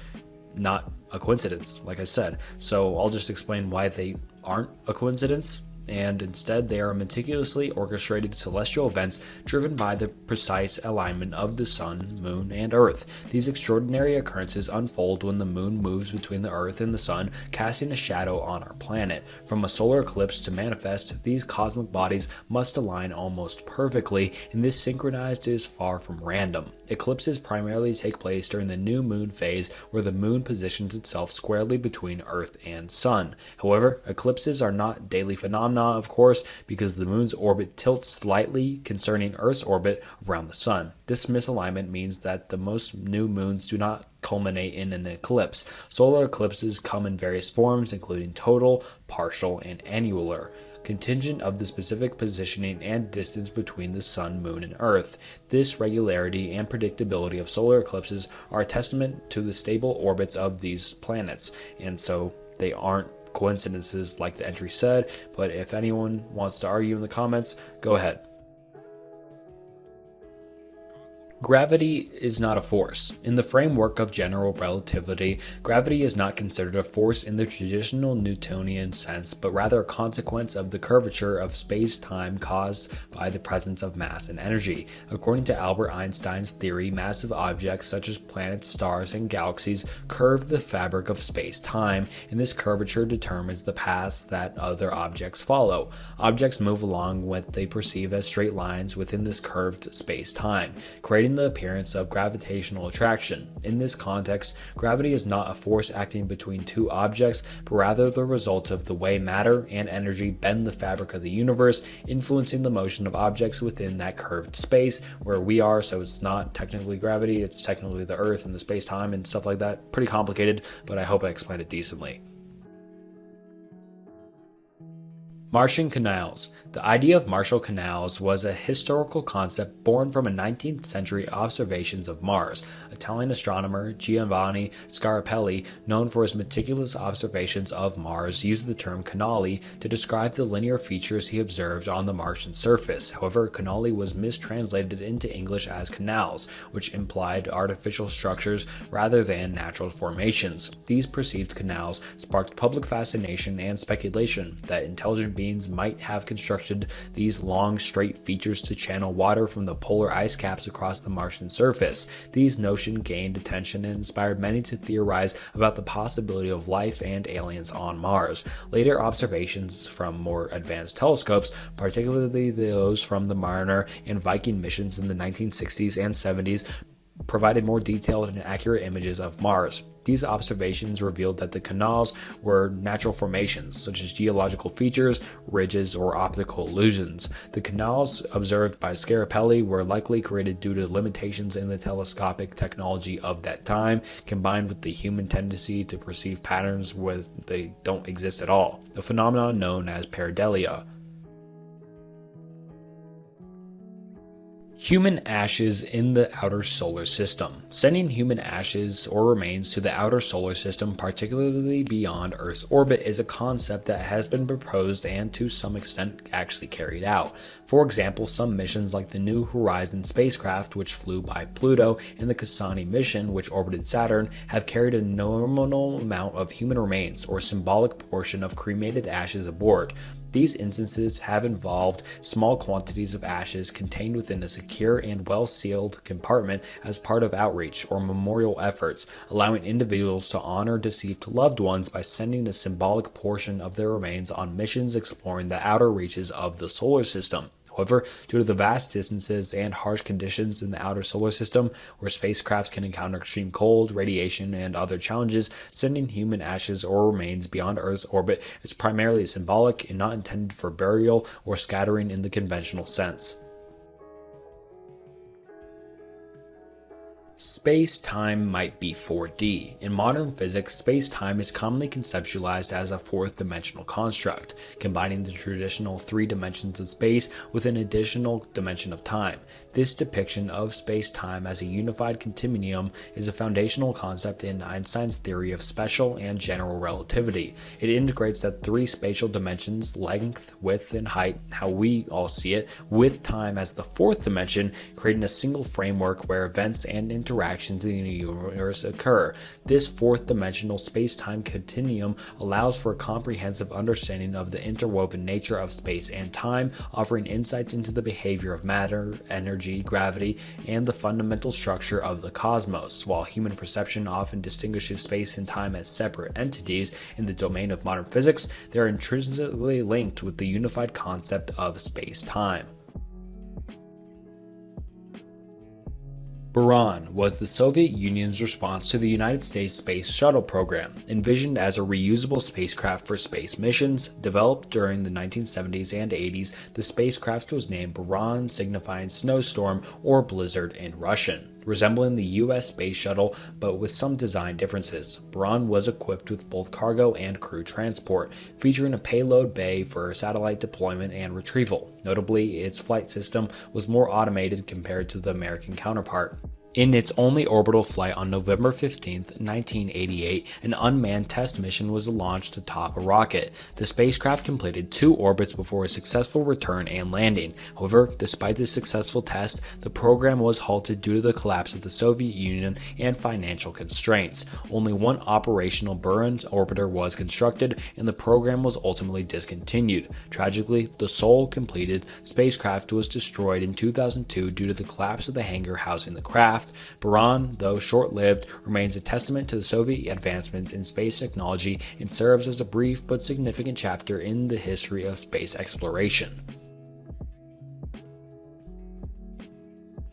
not a coincidence, like I said. So I'll just explain why they aren't a coincidence. And instead they are meticulously orchestrated celestial events driven by the precise alignment of the sun, moon, and earth. These extraordinary occurrences unfold when the moon moves between the earth and the sun, casting a shadow on our planet. From a solar eclipse to manifest, these cosmic bodies must align almost perfectly, and this synchronized is far from random. Eclipses primarily take place during the new moon phase, where the moon positions itself squarely between earth and sun. However, eclipses are not daily phenomena, of course, because the moon's orbit tilts slightly concerning Earth's orbit around the sun. This misalignment means that the most new moons do not culminate in an eclipse. Solar eclipses come in various forms, including total, partial, and annular, contingent of the specific positioning and distance between the sun, moon, and earth. This regularity and predictability of solar eclipses are a testament to the stable orbits of these planets, and so they aren't coincidences like the entry said. But if anyone wants to argue in the comments, go ahead. Gravity is not a force. In the framework of general relativity, gravity is not considered a force in the traditional Newtonian sense, but rather a consequence of the curvature of space-time caused by the presence of mass and energy. According to Albert Einstein's theory, massive objects such as planets, stars, and galaxies curve the fabric of space-time, and this curvature determines the paths that other objects follow. Objects move along what they perceive as straight lines within this curved space-time, creating the appearance of gravitational attraction. In this context, gravity is not a force acting between two objects, but rather the result of the way matter and energy bend the fabric of the universe, influencing the motion of objects within that curved space where we are. So it's not technically gravity, it's technically the Earth and the space-time and stuff like that. Pretty complicated, but I hope I explained it decently. Martian canals. The idea of Martian canals was a historical concept born from a 19th century observations of Mars. Italian astronomer Giovanni Scarpelli, known for his meticulous observations of Mars, used the term canali to describe the linear features he observed on the Martian surface. However, canali was mistranslated into English as canals, which implied artificial structures rather than natural formations. These perceived canals sparked public fascination and speculation that intelligent beings might have constructed these long, straight features to channel water from the polar ice caps across the Martian surface. These notions gained attention and inspired many to theorize about the possibility of life and aliens on Mars. Later observations from more advanced telescopes, particularly those from the Mariner and Viking missions in the 1960s and 70s, provided more detailed and accurate images of Mars. These observations revealed that the canals were natural formations, such as geological features, ridges, or optical illusions. The canals observed by Scarpelli were likely created due to limitations in the telescopic technology of that time, combined with the human tendency to perceive patterns where they don't exist at all, a phenomenon known as pareidolia. Human ashes in the outer solar system. Sending human ashes or remains to the outer solar system, particularly beyond Earth's orbit, is a concept that has been proposed and to some extent actually carried out. For example, some missions like the New Horizons spacecraft, which flew by Pluto, and the Cassini mission, which orbited Saturn, have carried a nominal amount of human remains or symbolic portion of cremated ashes aboard. These instances have involved small quantities of ashes contained within a secure and well-sealed compartment as part of outreach or memorial efforts, allowing individuals to honor deceased loved ones by sending a symbolic portion of their remains on missions exploring the outer reaches of the solar system. However, due to the vast distances and harsh conditions in the outer solar system, where spacecraft can encounter extreme cold, radiation, and other challenges, sending human ashes or remains beyond Earth's orbit is primarily symbolic and not intended for burial or scattering in the conventional sense. Space-time might be 4D. In modern physics, space-time is commonly conceptualized as a fourth-dimensional construct, combining the traditional three dimensions of space with an additional dimension of time. This depiction of space-time as a unified continuum is a foundational concept in Einstein's theory of special and general relativity. It integrates that three spatial dimensions, length, width, and height, how we all see it, with time as the fourth dimension, creating a single framework where events and interactions in the universe occur. This fourth-dimensional space-time continuum allows for a comprehensive understanding of the interwoven nature of space and time, offering insights into the behavior of matter, energy, gravity, and the fundamental structure of the cosmos. While human perception often distinguishes space and time as separate entities in the domain of modern physics, they are intrinsically linked with the unified concept of space-time. Buran was the Soviet Union's response to the United States Space Shuttle program, envisioned as a reusable spacecraft for space missions. Developed during the 1970s and 80s, the spacecraft was named Buran, signifying snowstorm or blizzard in Russian. Resembling the U.S. Space Shuttle, but with some design differences. Buran was equipped with both cargo and crew transport, featuring a payload bay for satellite deployment and retrieval. Notably, its flight system was more automated compared to the American counterpart. In its only orbital flight on November 15, 1988, an unmanned test mission was launched atop a rocket. The spacecraft completed 2 orbits before a successful return and landing. However, despite this successful test, the program was halted due to the collapse of the Soviet Union and financial constraints. Only one operational Buran orbiter was constructed, and the program was ultimately discontinued. Tragically, the sole completed spacecraft was destroyed in 2002 due to the collapse of the hangar housing the craft. Buran, though short-lived, remains a testament to the Soviet advancements in space technology and serves as a brief but significant chapter in the history of space exploration.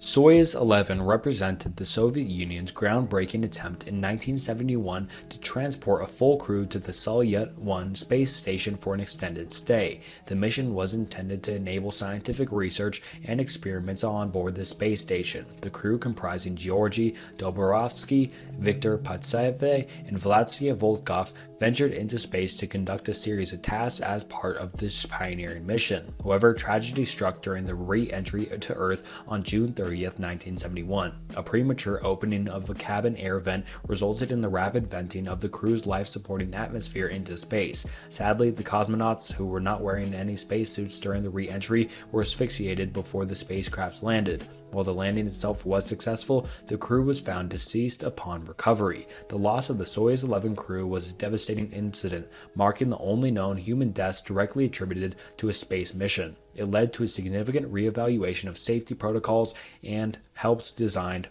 Soyuz 11 represented the Soviet Union's groundbreaking attempt in 1971 to transport a full crew to the Salyut-1 space station for an extended stay. The mission was intended to enable scientific research and experiments on board the space station. The crew, comprising Georgy Dobrovsky, Viktor Patsayev, and Vladislav Volkov, ventured into space to conduct a series of tasks as part of this pioneering mission. However, tragedy struck during the re-entry to Earth on June 30, 1971. A premature opening of a cabin air vent resulted in the rapid venting of the crew's life-supporting atmosphere into space. Sadly, the cosmonauts, who were not wearing any spacesuits during the re-entry, were asphyxiated before the spacecraft landed. While the landing itself was successful, the crew was found deceased upon recovery. The loss of the Soyuz 11 crew was a devastating incident, marking the only known human deaths directly attributed to a space mission. It led to a significant reevaluation of safety protocols and helped design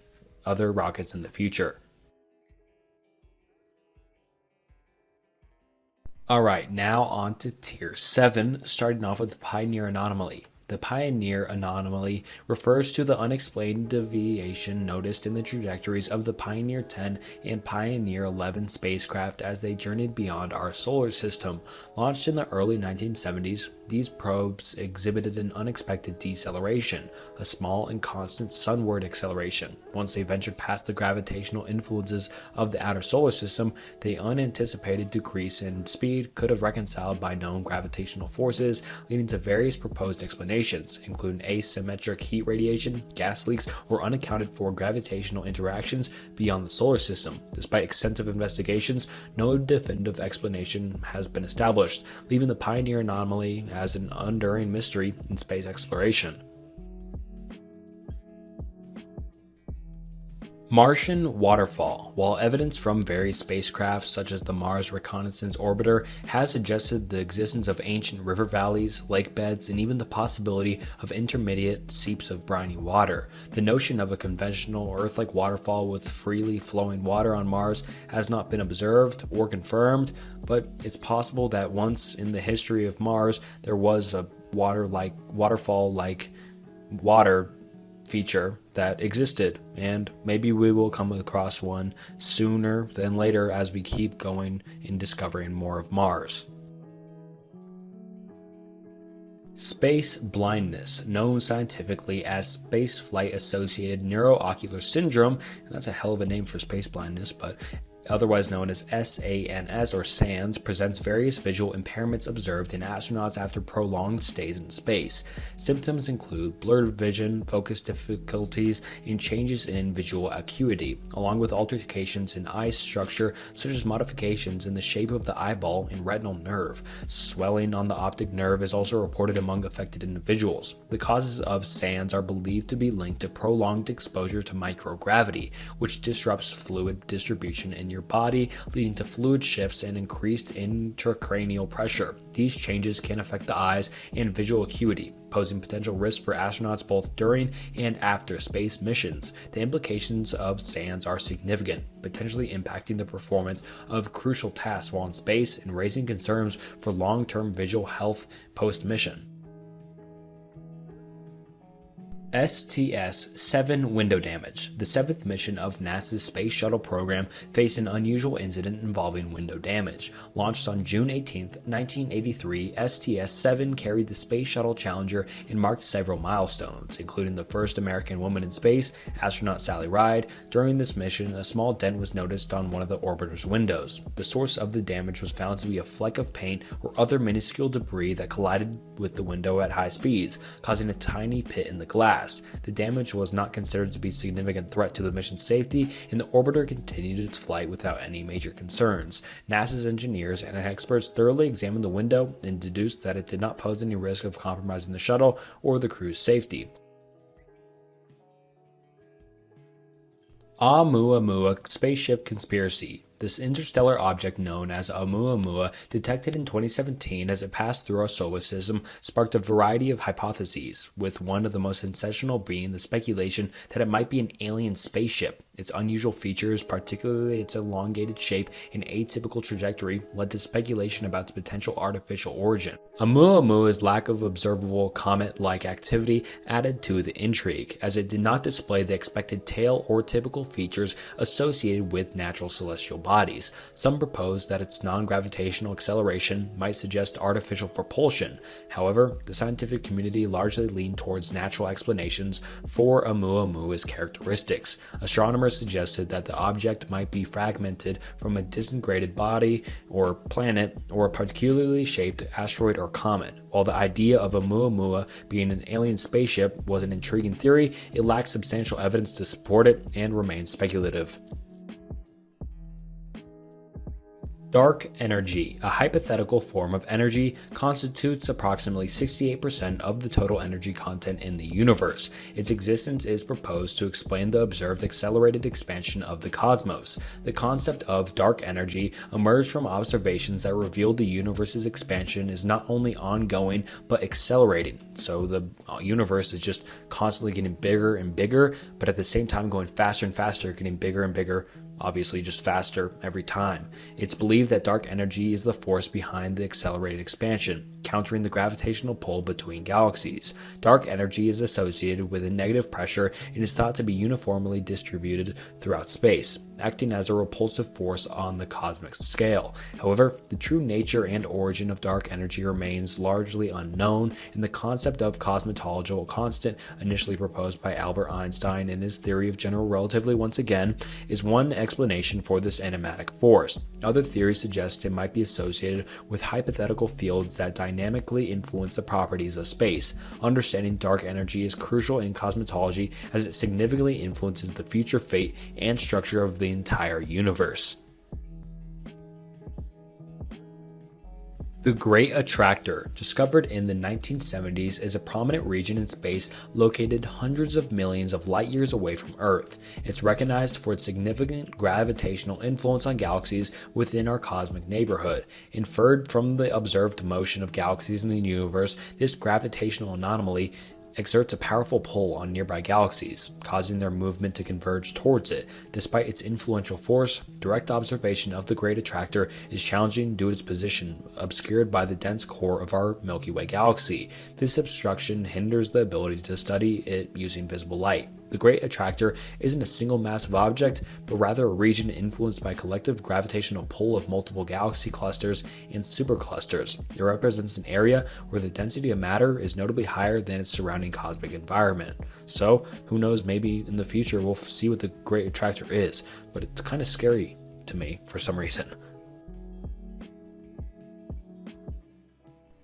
other rockets in the future. Alright, now on to Tier 7, starting off with the Pioneer Anomaly. The Pioneer Anomaly refers to the unexplained deviation noticed in the trajectories of the Pioneer 10 and Pioneer 11 spacecraft as they journeyed beyond our solar system. Launched in the early 1970s, these probes exhibited an unexpected deceleration, a small and constant sunward acceleration. Once they ventured past the gravitational influences of the outer solar system, the unanticipated decrease in speed could have reconciled by known gravitational forces, leading to various proposed explanations, including asymmetric heat radiation, gas leaks, or unaccounted for gravitational interactions beyond the solar system. Despite extensive investigations, no definitive explanation has been established, leaving the Pioneer Anomaly as an enduring mystery in space exploration. Martian waterfall. While evidence from various spacecraft, such as the Mars Reconnaissance Orbiter, has suggested the existence of ancient river valleys, lake beds, and even the possibility of intermediate seeps of briny water, the notion of a conventional Earth-like waterfall with freely flowing water on Mars has not been observed or confirmed, but it's possible that once in the history of Mars there was a waterfall-like water feature that existed, and maybe we will come across one sooner than later as we keep going in discovering more of Mars. Space blindness, known scientifically as spaceflight-associated neuroocular syndrome, and that's a hell of a name for space blindness, but otherwise known as SANS or SANS, presents various visual impairments observed in astronauts after prolonged stays in space. Symptoms include blurred vision, focus difficulties, and changes in visual acuity, along with alterations in eye structure such as modifications in the shape of the eyeball and retinal nerve. Swelling on the optic nerve is also reported among affected individuals. The causes of SANS are believed to be linked to prolonged exposure to microgravity, which disrupts fluid distribution in your body, leading to fluid shifts and increased intracranial pressure. These changes can affect the eyes and visual acuity, posing potential risks for astronauts both during and after space missions. The implications of SANS are significant, potentially impacting the performance of crucial tasks while in space and raising concerns for long-term visual health post-mission. STS-7 window damage. The 7th mission of NASA's Space Shuttle program faced an unusual incident involving window damage. Launched on June 18, 1983, STS-7 carried the Space Shuttle Challenger and marked several milestones, including the first American woman in space, astronaut Sally Ride. During this mission, a small dent was noticed on one of the orbiter's windows. The source of the damage was found to be a fleck of paint or other minuscule debris that collided with the window at high speeds, causing a tiny pit in the glass. gas. The damage was not considered to be a significant threat to the mission's safety, and the orbiter continued its flight without any major concerns. NASA's engineers and experts thoroughly examined the window and deduced that it did not pose any risk of compromising the shuttle or the crew's safety. Oumuamua Spaceship Conspiracy. This interstellar object known as Oumuamua, detected in 2017 as it passed through our solar system, sparked a variety of hypotheses, with one of the most sensational being the speculation that it might be an alien spaceship. Its unusual features, particularly its elongated shape and atypical trajectory, led to speculation about its potential artificial origin. Oumuamua's lack of observable comet-like activity added to the intrigue, as it did not display the expected tail or typical features associated with natural celestial bodies. Some proposed that its non-gravitational acceleration might suggest artificial propulsion. However, the scientific community largely leaned towards natural explanations for Oumuamua's characteristics. Astronomers suggested that the object might be fragmented from a disintegrated body or planet or a particularly shaped asteroid or comet. While the idea of Oumuamua being an alien spaceship was an intriguing theory, it lacked substantial evidence to support it and remains speculative. Dark energy, a hypothetical form of energy, constitutes approximately 68% of the total energy content in the universe. Its existence is proposed to explain the observed accelerated expansion of the cosmos. The concept of dark energy emerged from observations that revealed the universe's expansion is not only ongoing but accelerating. So the universe is just constantly getting bigger and bigger, but at the same time going faster and faster, getting bigger and bigger, obviously just faster every time. It's believed that dark energy is the force behind the accelerated expansion, countering the gravitational pull between galaxies. Dark energy is associated with a negative pressure and is thought to be uniformly distributed throughout space, acting as a repulsive force on the cosmic scale. However, the true nature and origin of dark energy remains largely unknown, and the concept of cosmological constant, initially proposed by Albert Einstein in his theory of general relativity once again, is one explanation for this enigmatic force. Other theories suggest it might be associated with hypothetical fields that dynamically influence the properties of space. Understanding dark energy is crucial in cosmology as it significantly influences the future fate and structure of the entire universe. The Great Attractor, discovered in the 1970s, is a prominent region in space located hundreds of millions of light years away from Earth. It's recognized for its significant gravitational influence on galaxies within our cosmic neighborhood. Inferred from the observed motion of galaxies in the universe, this gravitational anomaly exerts a powerful pull on nearby galaxies, causing their movement to converge towards it. Despite its influential force, direct observation of the Great Attractor is challenging due to its position obscured by the dense core of our Milky Way galaxy. This obstruction hinders the ability to study it using visible light. The Great Attractor isn't a single massive object, but rather a region influenced by collective gravitational pull of multiple galaxy clusters and superclusters. It represents an area where the density of matter is notably higher than its surrounding cosmic environment. So, who knows, maybe in the future we'll see what the Great Attractor is, but it's kind of scary to me for some reason.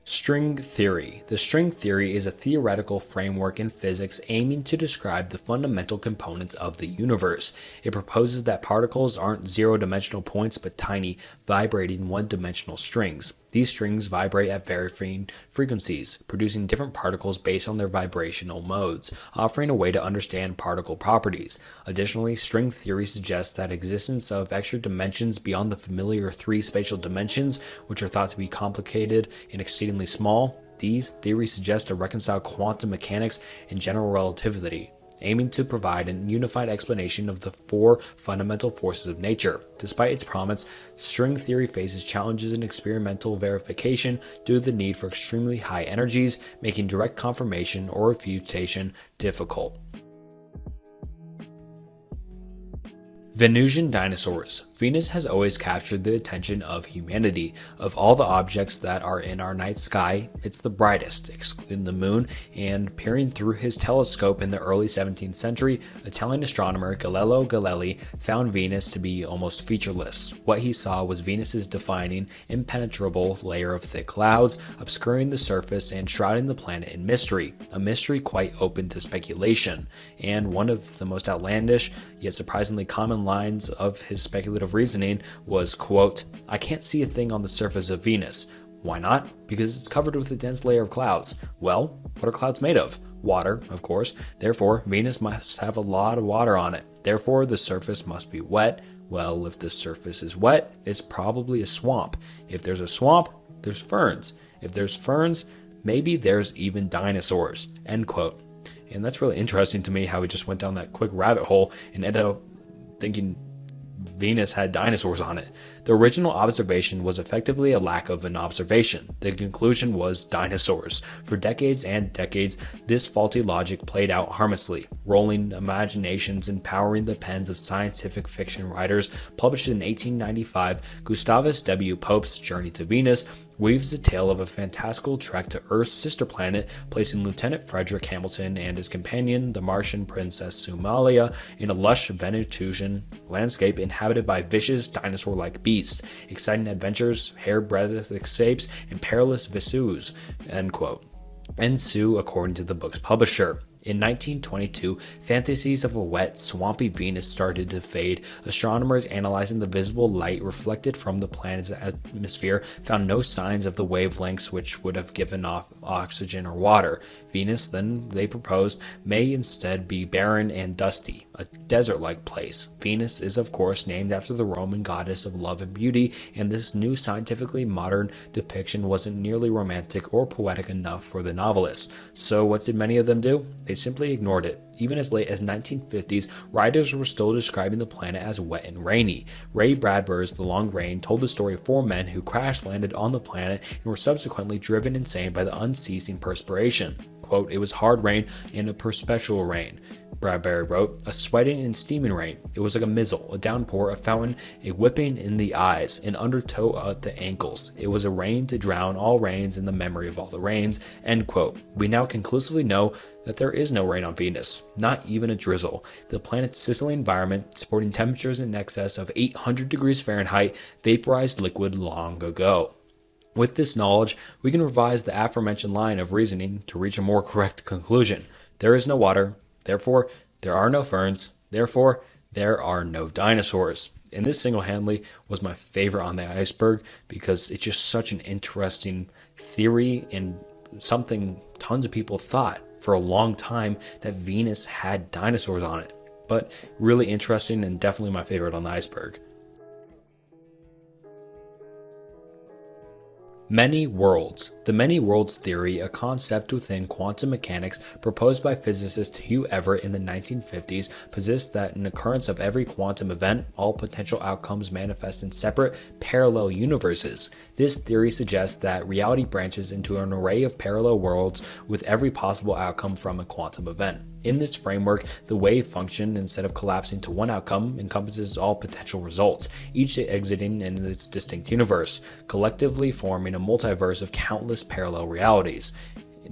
String theory. The string theory is a theoretical framework in physics aiming to describe the fundamental components of the universe. It proposes that particles aren't zero-dimensional points but tiny, vibrating one-dimensional strings. These strings vibrate at varying frequencies, producing different particles based on their vibrational modes, offering a way to understand particle properties. Additionally, string theory suggests that existence of extra dimensions beyond the familiar three spatial dimensions, which are thought to be complicated and exceedingly small. These theories suggest to reconcile quantum mechanics and general relativity, aiming to provide a unified explanation of the four fundamental forces of nature. Despite its promise, string theory faces challenges in experimental verification due to the need for extremely high energies, making direct confirmation or refutation difficult. Venusian dinosaurs. Venus has always captured the attention of humanity. Of all the objects that are in our night sky, it's the brightest, excluding the moon, and peering through his telescope in the early 17th century, Italian astronomer Galileo Galilei found Venus to be almost featureless. What he saw was Venus's defining, impenetrable layer of thick clouds, obscuring the surface and shrouding the planet in mystery, a mystery quite open to speculation. And one of the most outlandish, yet surprisingly common lines of his speculative reasoning was, quote, "I can't see a thing on the surface of Venus." Why not? Because it's covered with a dense layer of clouds. Well, what are clouds made of? Water, of course. Therefore, Venus must have a lot of water on it. Therefore, the surface must be wet. Well, if the surface is wet, it's probably a swamp. If there's a swamp, there's ferns. If there's ferns, maybe there's even dinosaurs. End quote. And that's really interesting to me how he just went down that quick rabbit hole and ended up thinking Venus had dinosaurs on it. The original observation was effectively a lack of an observation. The conclusion was dinosaurs. For decades and decades, this faulty logic played out harmlessly, rolling imaginations and powering the pens of scientific fiction writers. Published in 1895, Gustavus W. Pope's Journey to Venus weaves the tale of a fantastical trek to Earth's sister planet, placing Lieutenant Frederick Hamilton and his companion, the Martian Princess Sumalia, in a lush Venusian landscape inhabited by vicious dinosaur-like beasts. Exciting adventures, hair-breadth escapes, and perilous vicissitudes, end quote, ensue according to the book's publisher. In 1922, fantasies of a wet, swampy Venus started to fade. Astronomers analyzing the visible light reflected from the planet's atmosphere found no signs of the wavelengths which would have given off oxygen or water. Venus, then, they proposed, may instead be barren and dusty, a desert-like place. Venus is, of course, named after the Roman goddess of love and beauty, and this new scientifically modern depiction wasn't nearly romantic or poetic enough for the novelists. So what did many of them do? They simply ignored it. Even as late as 1950s, writers were still describing the planet as wet and rainy. Ray Bradbury's The Long Rain told the story of 4 men who crash-landed on the planet and were subsequently driven insane by the unceasing perspiration. Quote, "It was hard rain and a perpetual rain," Bradbury wrote, "a sweating and steaming rain. It was like a mizzle, a downpour, a fountain, a whipping in the eyes, an undertow at the ankles. It was a rain to drown all rains in the memory of all the rains," end quote. We now conclusively know that there is no rain on Venus, not even a drizzle. The planet's sizzling environment, sporting temperatures in excess of 800 degrees Fahrenheit, vaporized liquid long ago. With this knowledge, we can revise the aforementioned line of reasoning to reach a more correct conclusion. There is no water, therefore there are no ferns, therefore there are no dinosaurs. And this single-handedly was my favorite on the iceberg because it's just such an interesting theory and something tons of people thought for a long time that Venus had dinosaurs on it. But really interesting and definitely my favorite on the iceberg. Many worlds. The many worlds theory, a concept within quantum mechanics proposed by physicist Hugh Everett in the 1950s, posits that in occurrence of every quantum event, all potential outcomes manifest in separate, parallel universes. This theory suggests that reality branches into an array of parallel worlds with every possible outcome from a quantum event. In this framework, the wave function, instead of collapsing to one outcome, encompasses all potential results, each exiting in its distinct universe, collectively forming a multiverse of countless parallel realities.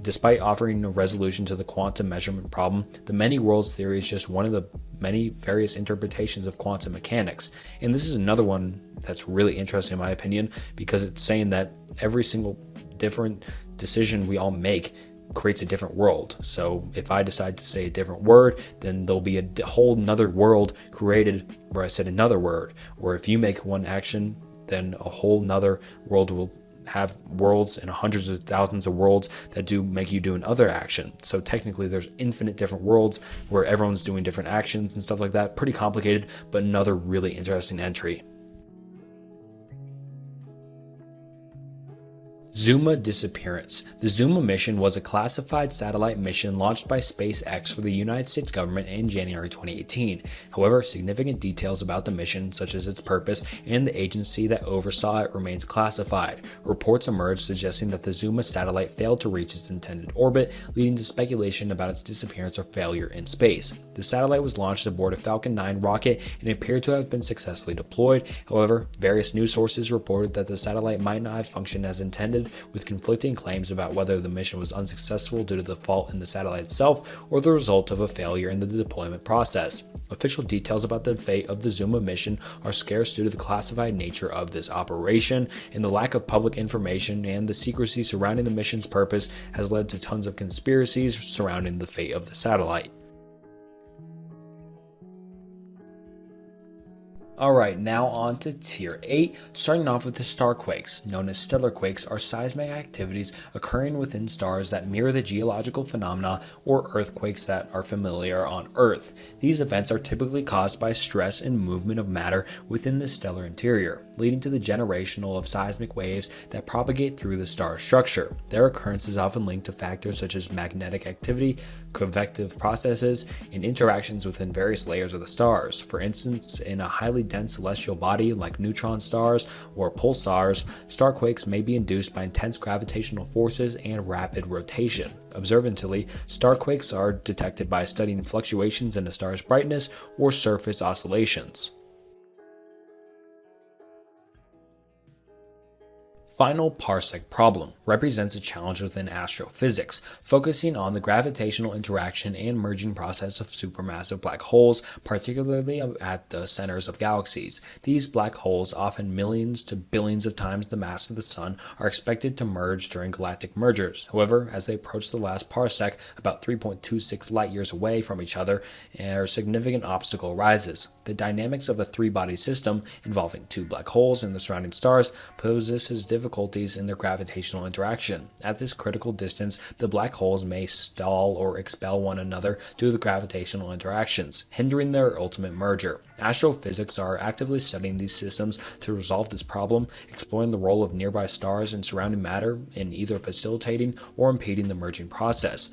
Despite offering a resolution to the quantum measurement problem, the many worlds theory is just one of the many various interpretations of quantum mechanics. And this is another one that's really interesting in my opinion, because it's saying that every single different decision we all make creates a different world. So if I decide to say a different word, then there'll be a whole nother world created where I said another word. Or if you make one action, then a whole nother world will have worlds and hundreds of thousands of worlds that do make you do another action. So technically there's infinite different worlds where everyone's doing different actions and stuff like that. Pretty complicated, but another really interesting entry. Zuma disappearance. The Zuma mission was a classified satellite mission launched by SpaceX for the United States government in January 2018. However, significant details about the mission, such as its purpose and the agency that oversaw it, remains classified. Reports emerged suggesting that the Zuma satellite failed to reach its intended orbit, leading to speculation about its disappearance or failure in space. The satellite was launched aboard a Falcon 9 rocket and appeared to have been successfully deployed. However, various news sources reported that the satellite might not have functioned as intended, with conflicting claims about whether the mission was unsuccessful due to the fault in the satellite itself or the result of a failure in the deployment process. Official details about the fate of the Zuma mission are scarce due to the classified nature of this operation, and the lack of public information and the secrecy surrounding the mission's purpose has led to tons of conspiracies surrounding the fate of the satellite. Alright, now on to Tier 8, starting off with the starquakes. Known as stellar quakes are seismic activities occurring within stars that mirror the geological phenomena or earthquakes that are familiar on Earth. These events are typically caused by stress and movement of matter within the stellar interior, leading to the generation of seismic waves that propagate through the star's structure. Their occurrence is often linked to factors such as magnetic activity, convective processes, and interactions within various layers of the stars. For instance, in a highly dense celestial body like neutron stars or pulsars, starquakes may be induced by intense gravitational forces and rapid rotation. Observantly, starquakes are detected by studying fluctuations in a star's brightness or surface oscillations. Final parsec problem represents a challenge within astrophysics, focusing on the gravitational interaction and merging process of supermassive black holes, particularly at the centers of galaxies. These black holes, often millions to billions of times the mass of the Sun, are expected to merge during galactic mergers. However, as they approach the last parsec, about 3.26 light years away from each other, a significant obstacle arises. The dynamics of a three-body system involving two black holes and the surrounding stars poses difficulties in their gravitational interaction. At this critical distance, the black holes may stall or expel one another due to the gravitational interactions, hindering their ultimate merger. Astrophysics are actively studying these systems to resolve this problem, exploring the role of nearby stars and surrounding matter in either facilitating or impeding the merging process.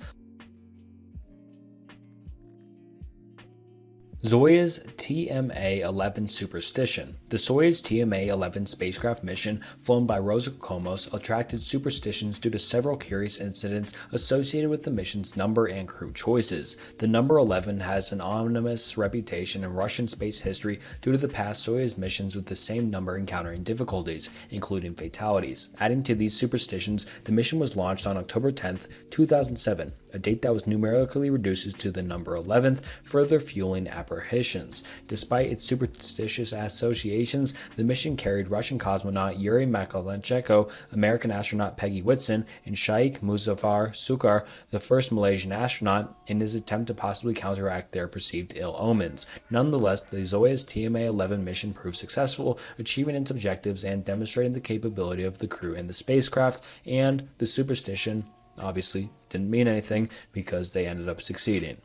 Soyuz TMA-11 superstition. The Soyuz TMA-11 spacecraft mission, flown by Roscosmos, attracted superstitions due to several curious incidents associated with the mission's number and crew choices. The number 11 has an ominous reputation in Russian space history due to the past Soyuz missions with the same number encountering difficulties, including fatalities. Adding to these superstitions, the mission was launched on October 10, 2007, a date that was numerically reduced to the number 11th, further fueling apprehensions. Despite its superstitious associations, the mission carried Russian cosmonaut Yuri Makalchenko, American astronaut Peggy Whitson, and Sheikh Muzaffar Suqar, the first Malaysian astronaut, in his attempt to possibly counteract their perceived ill omens. Nonetheless, the Soyuz TMA-11 mission proved successful, achieving its objectives and demonstrating the capability of the crew and the spacecraft, and the superstition obviously didn't mean anything because they ended up succeeding.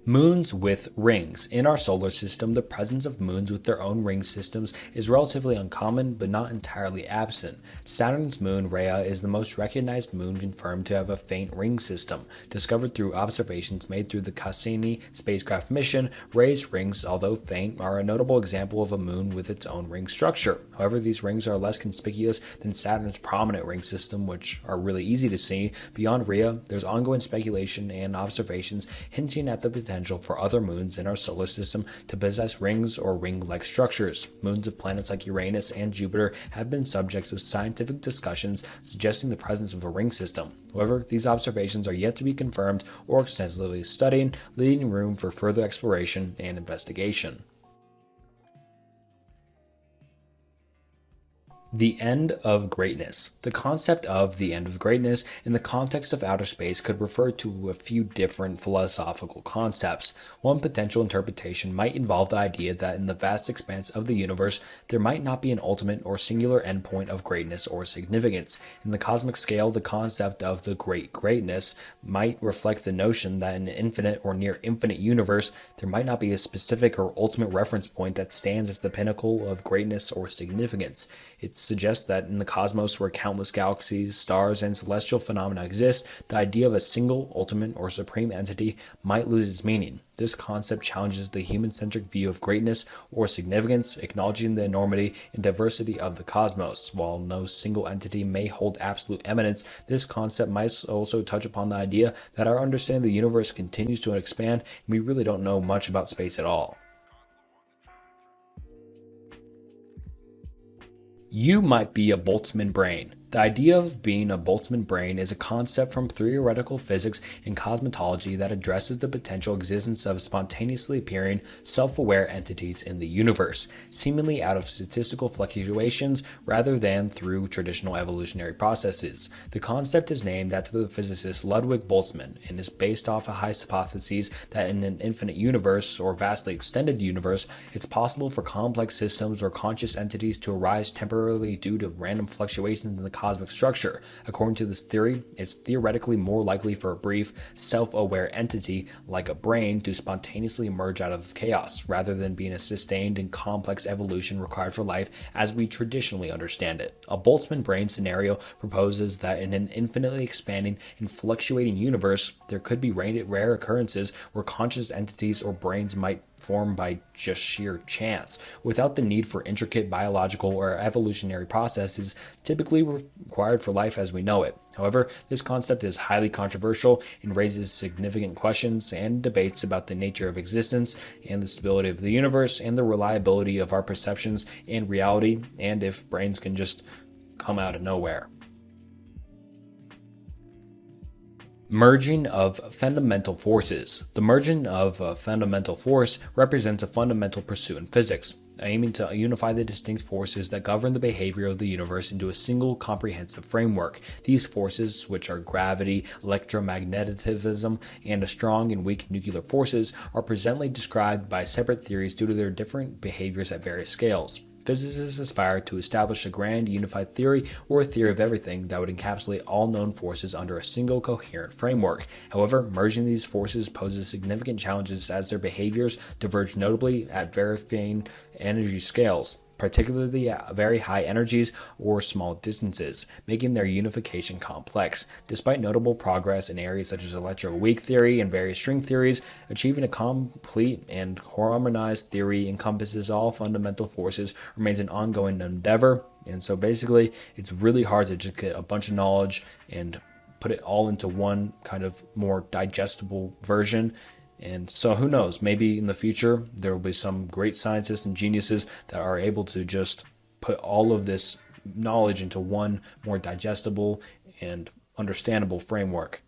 Moons with rings. In our solar system, the presence of moons with their own ring systems is relatively uncommon, but not entirely absent. Saturn's moon, Rhea, is the most recognized moon confirmed to have a faint ring system. Discovered through observations made through the Cassini spacecraft mission, Rhea's rings, although faint, are a notable example of a moon with its own ring structure. However, these rings are less conspicuous than Saturn's prominent ring system, which are really easy to see. Beyond Rhea, there's ongoing speculation and observations hinting at the potential for other moons in our solar system to possess rings or ring-like structures. Moons of planets like Uranus and Jupiter have been subjects of scientific discussions suggesting the presence of a ring system. However, these observations are yet to be confirmed or extensively studied, leaving room for further exploration and investigation. The end of greatness. The concept of the end of greatness in the context of outer space could refer to a few different philosophical concepts. One potential interpretation might involve the idea that in the vast expanse of the universe, there might not be an ultimate or singular endpoint of greatness or significance. In the cosmic scale, the concept of the great greatness might reflect the notion that in an infinite or near infinite universe, there might not be a specific or ultimate reference point that stands as the pinnacle of greatness or significance. It suggests that in the cosmos where countless galaxies, stars, and celestial phenomena exist, the idea of a single, ultimate, or supreme entity might lose its meaning. This concept challenges the human-centric view of greatness or significance, acknowledging the enormity and diversity of the cosmos. While no single entity may hold absolute eminence, this concept might also touch upon the idea that our understanding of the universe continues to expand, and we really don't know much about space at all. You might be a Boltzmann brain. The idea of being a Boltzmann brain is a concept from theoretical physics and cosmology that addresses the potential existence of spontaneously appearing, self-aware entities in the universe, seemingly out of statistical fluctuations rather than through traditional evolutionary processes. The concept is named after the physicist Ludwig Boltzmann and is based off a hypothesis that in an infinite universe or vastly extended universe, it's possible for complex systems or conscious entities to arise temporarily due to random fluctuations in the cosmic structure. According to this theory, it's theoretically more likely for a brief, self-aware entity like a brain to spontaneously emerge out of chaos, rather than being a sustained and complex evolution required for life as we traditionally understand it. A Boltzmann brain scenario proposes that in an infinitely expanding and fluctuating universe, there could be rare occurrences where conscious entities or brains might form by just sheer chance, without the need for intricate biological or evolutionary processes typically required for life as we know it. However, this concept is highly controversial and raises significant questions and debates about the nature of existence and the stability of the universe and the reliability of our perceptions and reality, and if brains can just come out of nowhere. Merging of fundamental forces. The merging of a fundamental force represents a fundamental pursuit in physics, aiming to unify the distinct forces that govern the behavior of the universe into a single comprehensive framework. These forces, which are gravity, electromagnetism, and strong and weak nuclear forces, are presently described by separate theories due to their different behaviors at various scales. Physicists aspire to establish a grand unified theory or a theory of everything that would encapsulate all known forces under a single coherent framework. However, merging these forces poses significant challenges as their behaviors diverge notably at varying energy scales, particularly at very high energies or small distances, making their unification complex. Despite notable progress in areas such as electroweak theory and various string theories, achieving a complete and harmonized theory encompasses all fundamental forces remains an ongoing endeavor. And so basically, it's really hard to just get a bunch of knowledge and put it all into one kind of more digestible version. And so who knows, maybe in the future there will be some great scientists and geniuses that are able to just put all of this knowledge into one more digestible and understandable framework.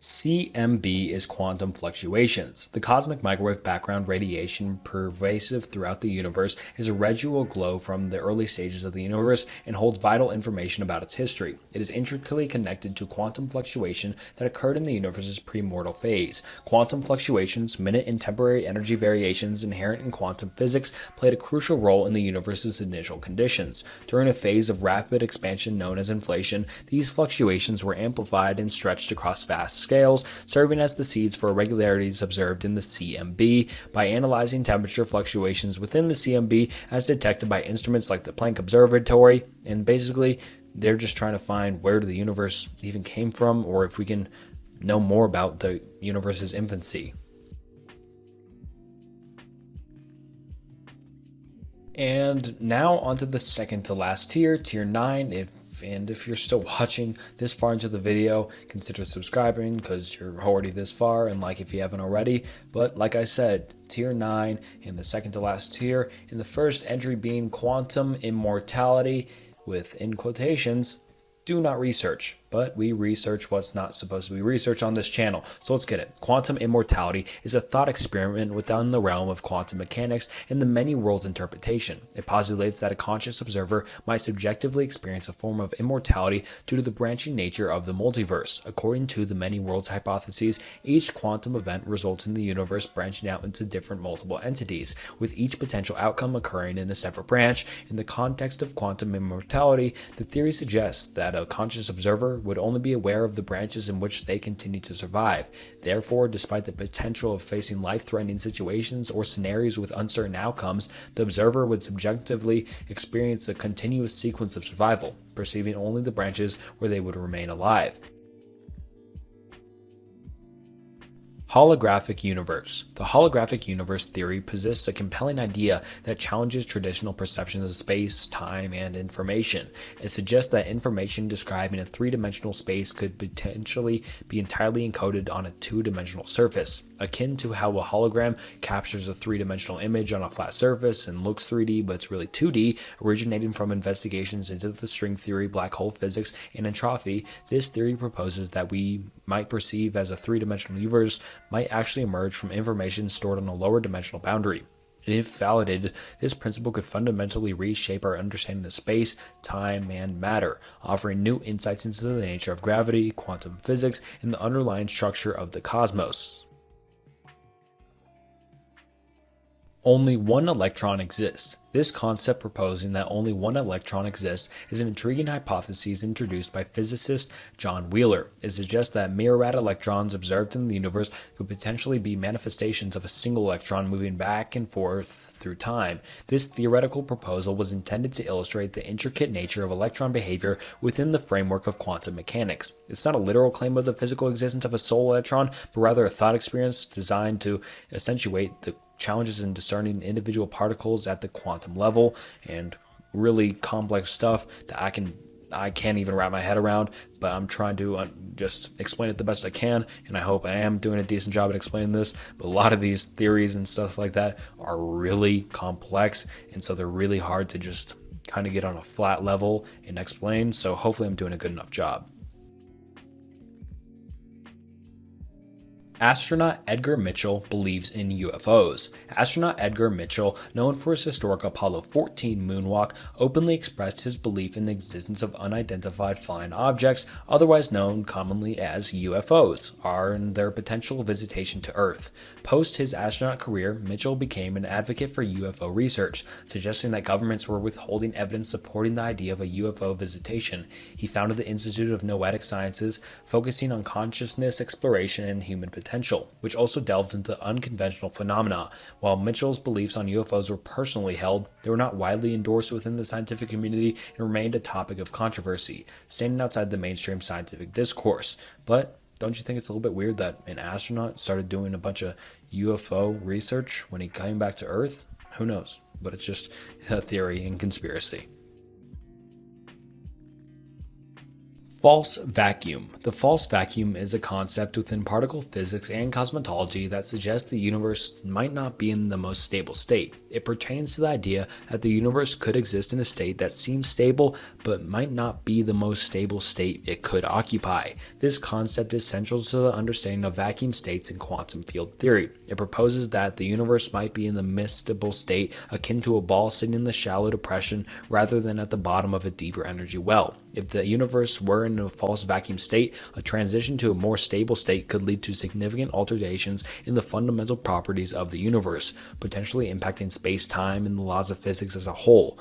CMB is quantum fluctuations. The cosmic microwave background radiation pervasive throughout the universe is a residual glow from the early stages of the universe and holds vital information about its history. It is intricately connected to quantum fluctuation that occurred in the universe's premortal phase. Quantum fluctuations, minute and temporary energy variations inherent in quantum physics, played a crucial role in the universe's initial conditions. During a phase of rapid expansion known as inflation, these fluctuations were amplified and stretched across vast scales, serving as the seeds for irregularities observed in the CMB. By analyzing temperature fluctuations within the CMB as detected by instruments like the Planck Observatory, and basically they're just trying to find where the universe even came from, or if we can know more about the universe's infancy. And now onto the second to last tier, tier 9. If you're still watching this far into the video, consider subscribing because you're already this far, and like if you haven't already. But like I said, tier 9 in the second to last tier, in the first entry being quantum immortality with, in quotations, do not research. but we research what's not supposed to be researched on this channel, so let's get it. Quantum immortality is a thought experiment within the realm of quantum mechanics and the many worlds interpretation. It postulates that a conscious observer might subjectively experience a form of immortality due to the branching nature of the multiverse. According to the many worlds hypotheses, each quantum event results in the universe branching out into different multiple entities, with each potential outcome occurring in a separate branch. In the context of quantum immortality, the theory suggests that a conscious observer would only be aware of the branches in which they continue to survive. Therefore, despite the potential of facing life-threatening situations or scenarios with uncertain outcomes, the observer would subjectively experience a continuous sequence of survival, perceiving only the branches where they would remain alive. Holographic universe. The holographic universe theory possesses a compelling idea that challenges traditional perceptions of space, time, and information. It suggests that information describing a three-dimensional space could potentially be entirely encoded on a two-dimensional surface, akin to how a hologram captures a three-dimensional image on a flat surface and looks 3D but it's really 2D, originating from investigations into the string theory, black hole physics, and entropy. This theory proposes that we might perceive as a three-dimensional universe might actually emerge from information stored on a lower dimensional boundary. If validated, this principle could fundamentally reshape our understanding of space, time, and matter, offering new insights into the nature of gravity, quantum physics, and the underlying structure of the cosmos. Only one electron exists. This concept, proposing that only one electron exists, is an intriguing hypothesis introduced by physicist John Wheeler. It suggests that myriad electrons observed in the universe could potentially be manifestations of a single electron moving back and forth through time. This theoretical proposal was intended to illustrate the intricate nature of electron behavior within the framework of quantum mechanics. It's not a literal claim of the physical existence of a sole electron, but rather a thought experience designed to accentuate the challenges in discerning individual particles at the quantum level, and really complex stuff that I can't even wrap my head around, but I'm trying to just explain it the best I can, and I hope I am doing a decent job at explaining this. But a lot of these theories and stuff like that are really complex, and so they're really hard to just kind of get on a flat level and explain, so hopefully I'm doing a good enough job. Astronaut Edgar Mitchell believes in UFOs. Astronaut Edgar Mitchell, known for his historic Apollo 14 moonwalk, openly expressed his belief in the existence of unidentified flying objects, otherwise known commonly as UFOs, and their potential visitation to Earth. Post his astronaut career, Mitchell became an advocate for UFO research, suggesting that governments were withholding evidence supporting the idea of a UFO visitation. He founded the Institute of Noetic Sciences, focusing on consciousness exploration and human potential, which also delved into unconventional phenomena. While Mitchell's beliefs on UFOs were personally held, they were not widely endorsed within the scientific community and remained a topic of controversy, standing outside the mainstream scientific discourse. But don't you think it's a little bit weird that an astronaut started doing a bunch of UFO research when he came back to Earth? Who knows? But it's just a theory and conspiracy. False vacuum. The false vacuum is a concept within particle physics and cosmology that suggests the universe might not be in the most stable state. It pertains to the idea that the universe could exist in a state that seems stable but might not be the most stable state it could occupy. This concept is central to the understanding of vacuum states in quantum field theory. It proposes that the universe might be in the miscible state akin to a ball sitting in the shallow depression rather than at the bottom of a deeper energy well. If the universe were in a false vacuum state, a transition to a more stable state could lead to significant alterations in the fundamental properties of the universe, potentially impacting space-time and the laws of physics as a whole.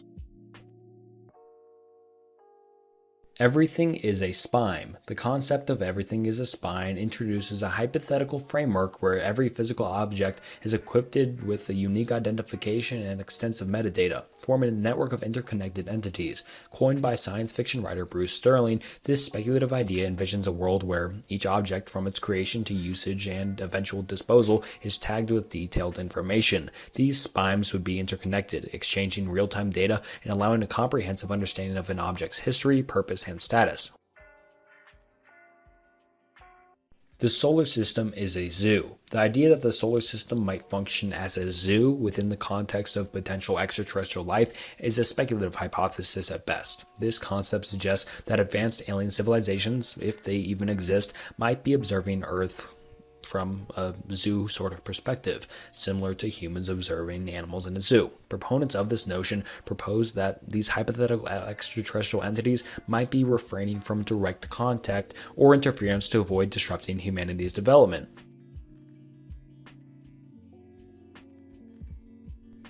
Everything is a spine. The concept of everything is a spine introduces a hypothetical framework where every physical object is equipped with a unique identification and extensive metadata, forming a network of interconnected entities. Coined by science fiction writer Bruce Sterling, this speculative idea envisions a world where each object, from its creation to usage and eventual disposal, is tagged with detailed information. These spines would be interconnected, exchanging real-time data and allowing a comprehensive understanding of an object's history, purpose, and status. The solar system is a zoo. The idea that the solar system might function as a zoo within the context of potential extraterrestrial life is a speculative hypothesis at best. This concept suggests that advanced alien civilizations, if they even exist, might be observing Earth from a zoo sort of perspective, similar to humans observing animals in a zoo. Proponents of this notion propose that these hypothetical extraterrestrial entities might be refraining from direct contact or interference to avoid disrupting humanity's development.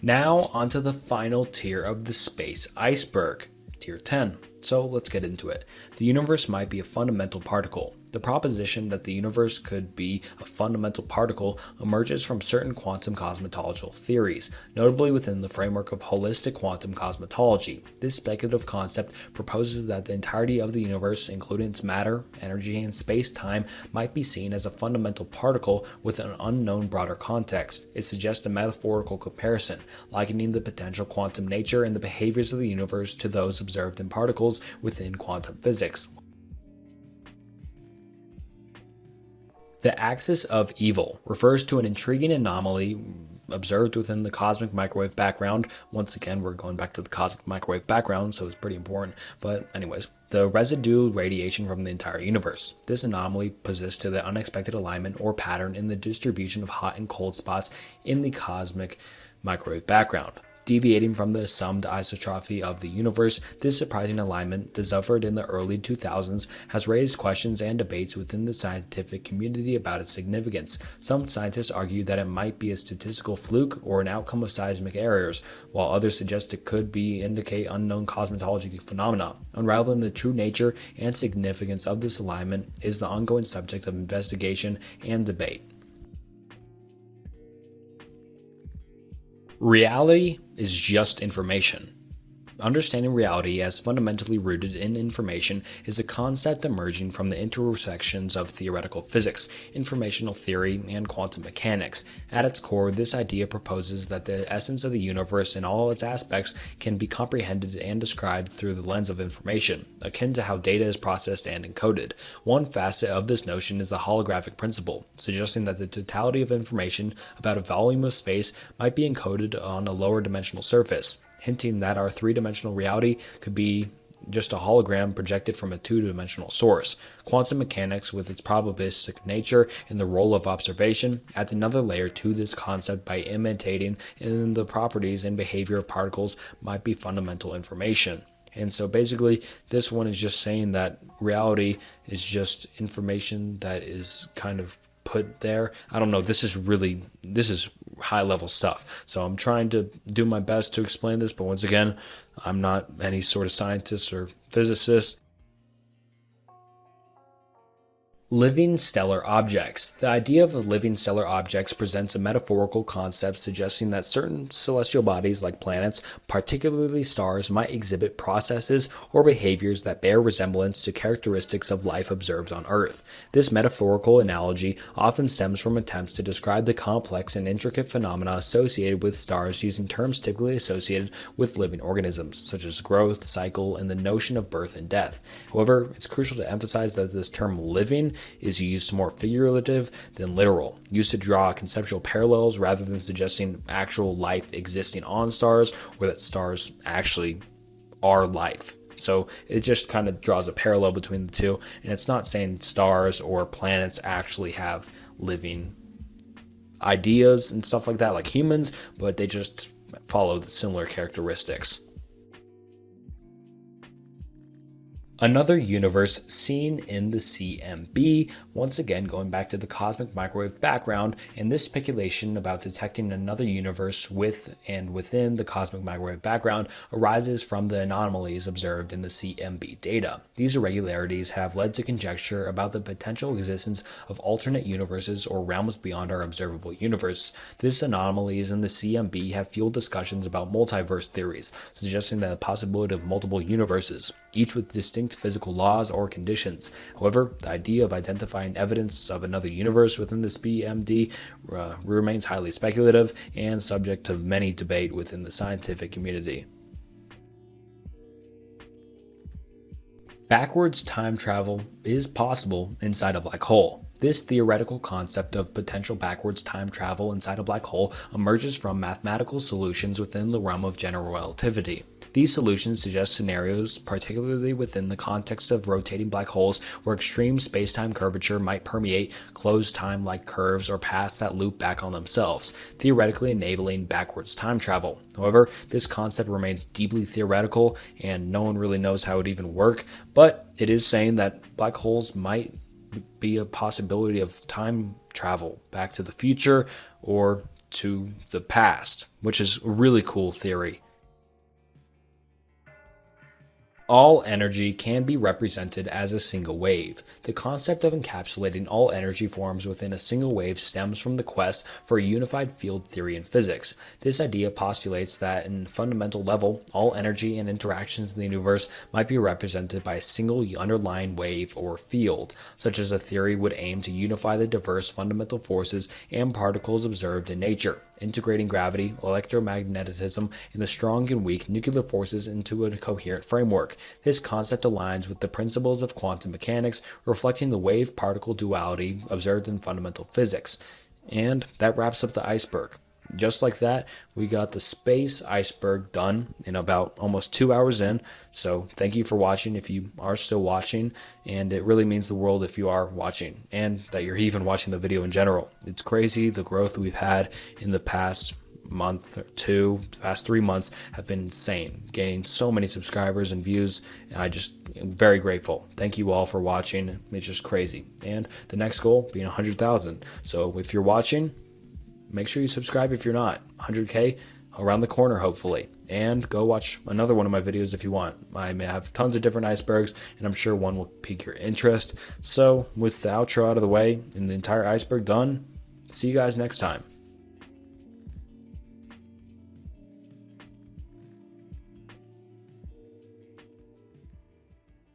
Now, onto the final tier of the space iceberg, Tier 10. So let's get into it. The universe might be a fundamental particle. The proposition that the universe could be a fundamental particle emerges from certain quantum cosmological theories, notably within the framework of holistic quantum cosmology. This speculative concept proposes that the entirety of the universe, including its matter, energy, and space-time, might be seen as a fundamental particle with an unknown broader context. It suggests a metaphorical comparison, likening the potential quantum nature and the behaviors of the universe to those observed in particles within quantum physics. The axis of evil refers to an intriguing anomaly observed within the cosmic microwave background. Once again, we're going back to the cosmic microwave background, so it's pretty important. But anyways, the residue radiation from the entire universe. This anomaly possesses to the unexpected alignment or pattern in the distribution of hot and cold spots in the cosmic microwave background. Deviating from the assumed isotropy of the universe, this surprising alignment, discovered in the early 2000s, has raised questions and debates within the scientific community about its significance. Some scientists argue that it might be a statistical fluke or an outcome of seismic errors, while others suggest it could indicate unknown cosmological phenomena. Unraveling the true nature and significance of this alignment is the ongoing subject of investigation and debate. Reality is just information. Understanding reality as fundamentally rooted in information is a concept emerging from the intersections of theoretical physics, informational theory, and quantum mechanics. At its core, this idea proposes that the essence of the universe in all its aspects can be comprehended and described through the lens of information, akin to how data is processed and encoded. One facet of this notion is the holographic principle, suggesting that the totality of information about a volume of space might be encoded on a lower dimensional surface, hinting that our three-dimensional reality could be just a hologram projected from a two-dimensional source. Quantum mechanics, with its probabilistic nature and the role of observation, adds another layer to this concept by imitating in the properties and behavior of particles might be fundamental information. And so basically, this one is just saying that reality is just information that is kind of put there. I don't know, this is high level stuff, so I'm trying to do my best to explain this, but once again, I'm not any sort of scientist or physicist. Living stellar objects. The idea of living stellar objects presents a metaphorical concept suggesting that certain celestial bodies like planets, particularly stars, might exhibit processes or behaviors that bear resemblance to characteristics of life observed on Earth. This metaphorical analogy often stems from attempts to describe the complex and intricate phenomena associated with stars using terms typically associated with living organisms, such as growth, cycle, and the notion of birth and death. However, it's crucial to emphasize that this term living is used more figurative than literal, used to draw conceptual parallels rather than suggesting actual life existing on stars or that stars actually are life. So it just kind of draws a parallel between the two, and it's not saying stars or planets actually have living ideas and stuff like that like humans, but they just follow the similar characteristics. Another universe seen in the CMB, once again going back to the cosmic microwave background, and this speculation about detecting another universe with and within the cosmic microwave background arises from the anomalies observed in the CMB data. These irregularities have led to conjecture about the potential existence of alternate universes or realms beyond our observable universe. These anomalies in the CMB have fueled discussions about multiverse theories, suggesting the possibility of multiple universes, each with distinct physical laws or conditions. However, the idea of identifying evidence of another universe within this BMD remains highly speculative and subject to many debate within the scientific community. Backwards time travel is possible inside a black hole. This theoretical concept of potential backwards time travel inside a black hole emerges from mathematical solutions within the realm of general relativity. These solutions suggest scenarios, particularly within the context of rotating black holes, where extreme spacetime curvature might permeate closed time-like curves or paths that loop back on themselves, theoretically enabling backwards time travel. However, this concept remains deeply theoretical, and no one really knows how it even works, but it is saying that black holes might be a possibility of time travel back to the future or to the past, which is a really cool theory. All energy can be represented as a single wave. The concept of encapsulating all energy forms within a single wave stems from the quest for a unified field theory in physics. This idea postulates that, in fundamental level, all energy and interactions in the universe might be represented by a single underlying wave or field. Such as a theory would aim to unify the diverse fundamental forces and particles observed in nature, integrating gravity, electromagnetism, and the strong and weak nuclear forces into a coherent framework. This concept aligns with the principles of quantum mechanics, reflecting the wave-particle duality observed in fundamental physics. And that wraps up the iceberg. Just like that, we got the space iceberg done in about almost 2 hours in. So thank you for watching if you are still watching, and it really means the world if you are watching, and that you're even watching the video in general. It's crazy the growth we've had in the past month or two, past 3 months have been insane, gaining so many subscribers and views. I just am very grateful. Thank you all for watching. It's just crazy. And the next goal being 100,000. So if you're watching, make sure you subscribe if you're not. 100K around the corner, hopefully. And go watch another one of my videos if you want. I may have tons of different icebergs, and I'm sure one will pique your interest. So with the outro out of the way and the entire iceberg done, see you guys next time.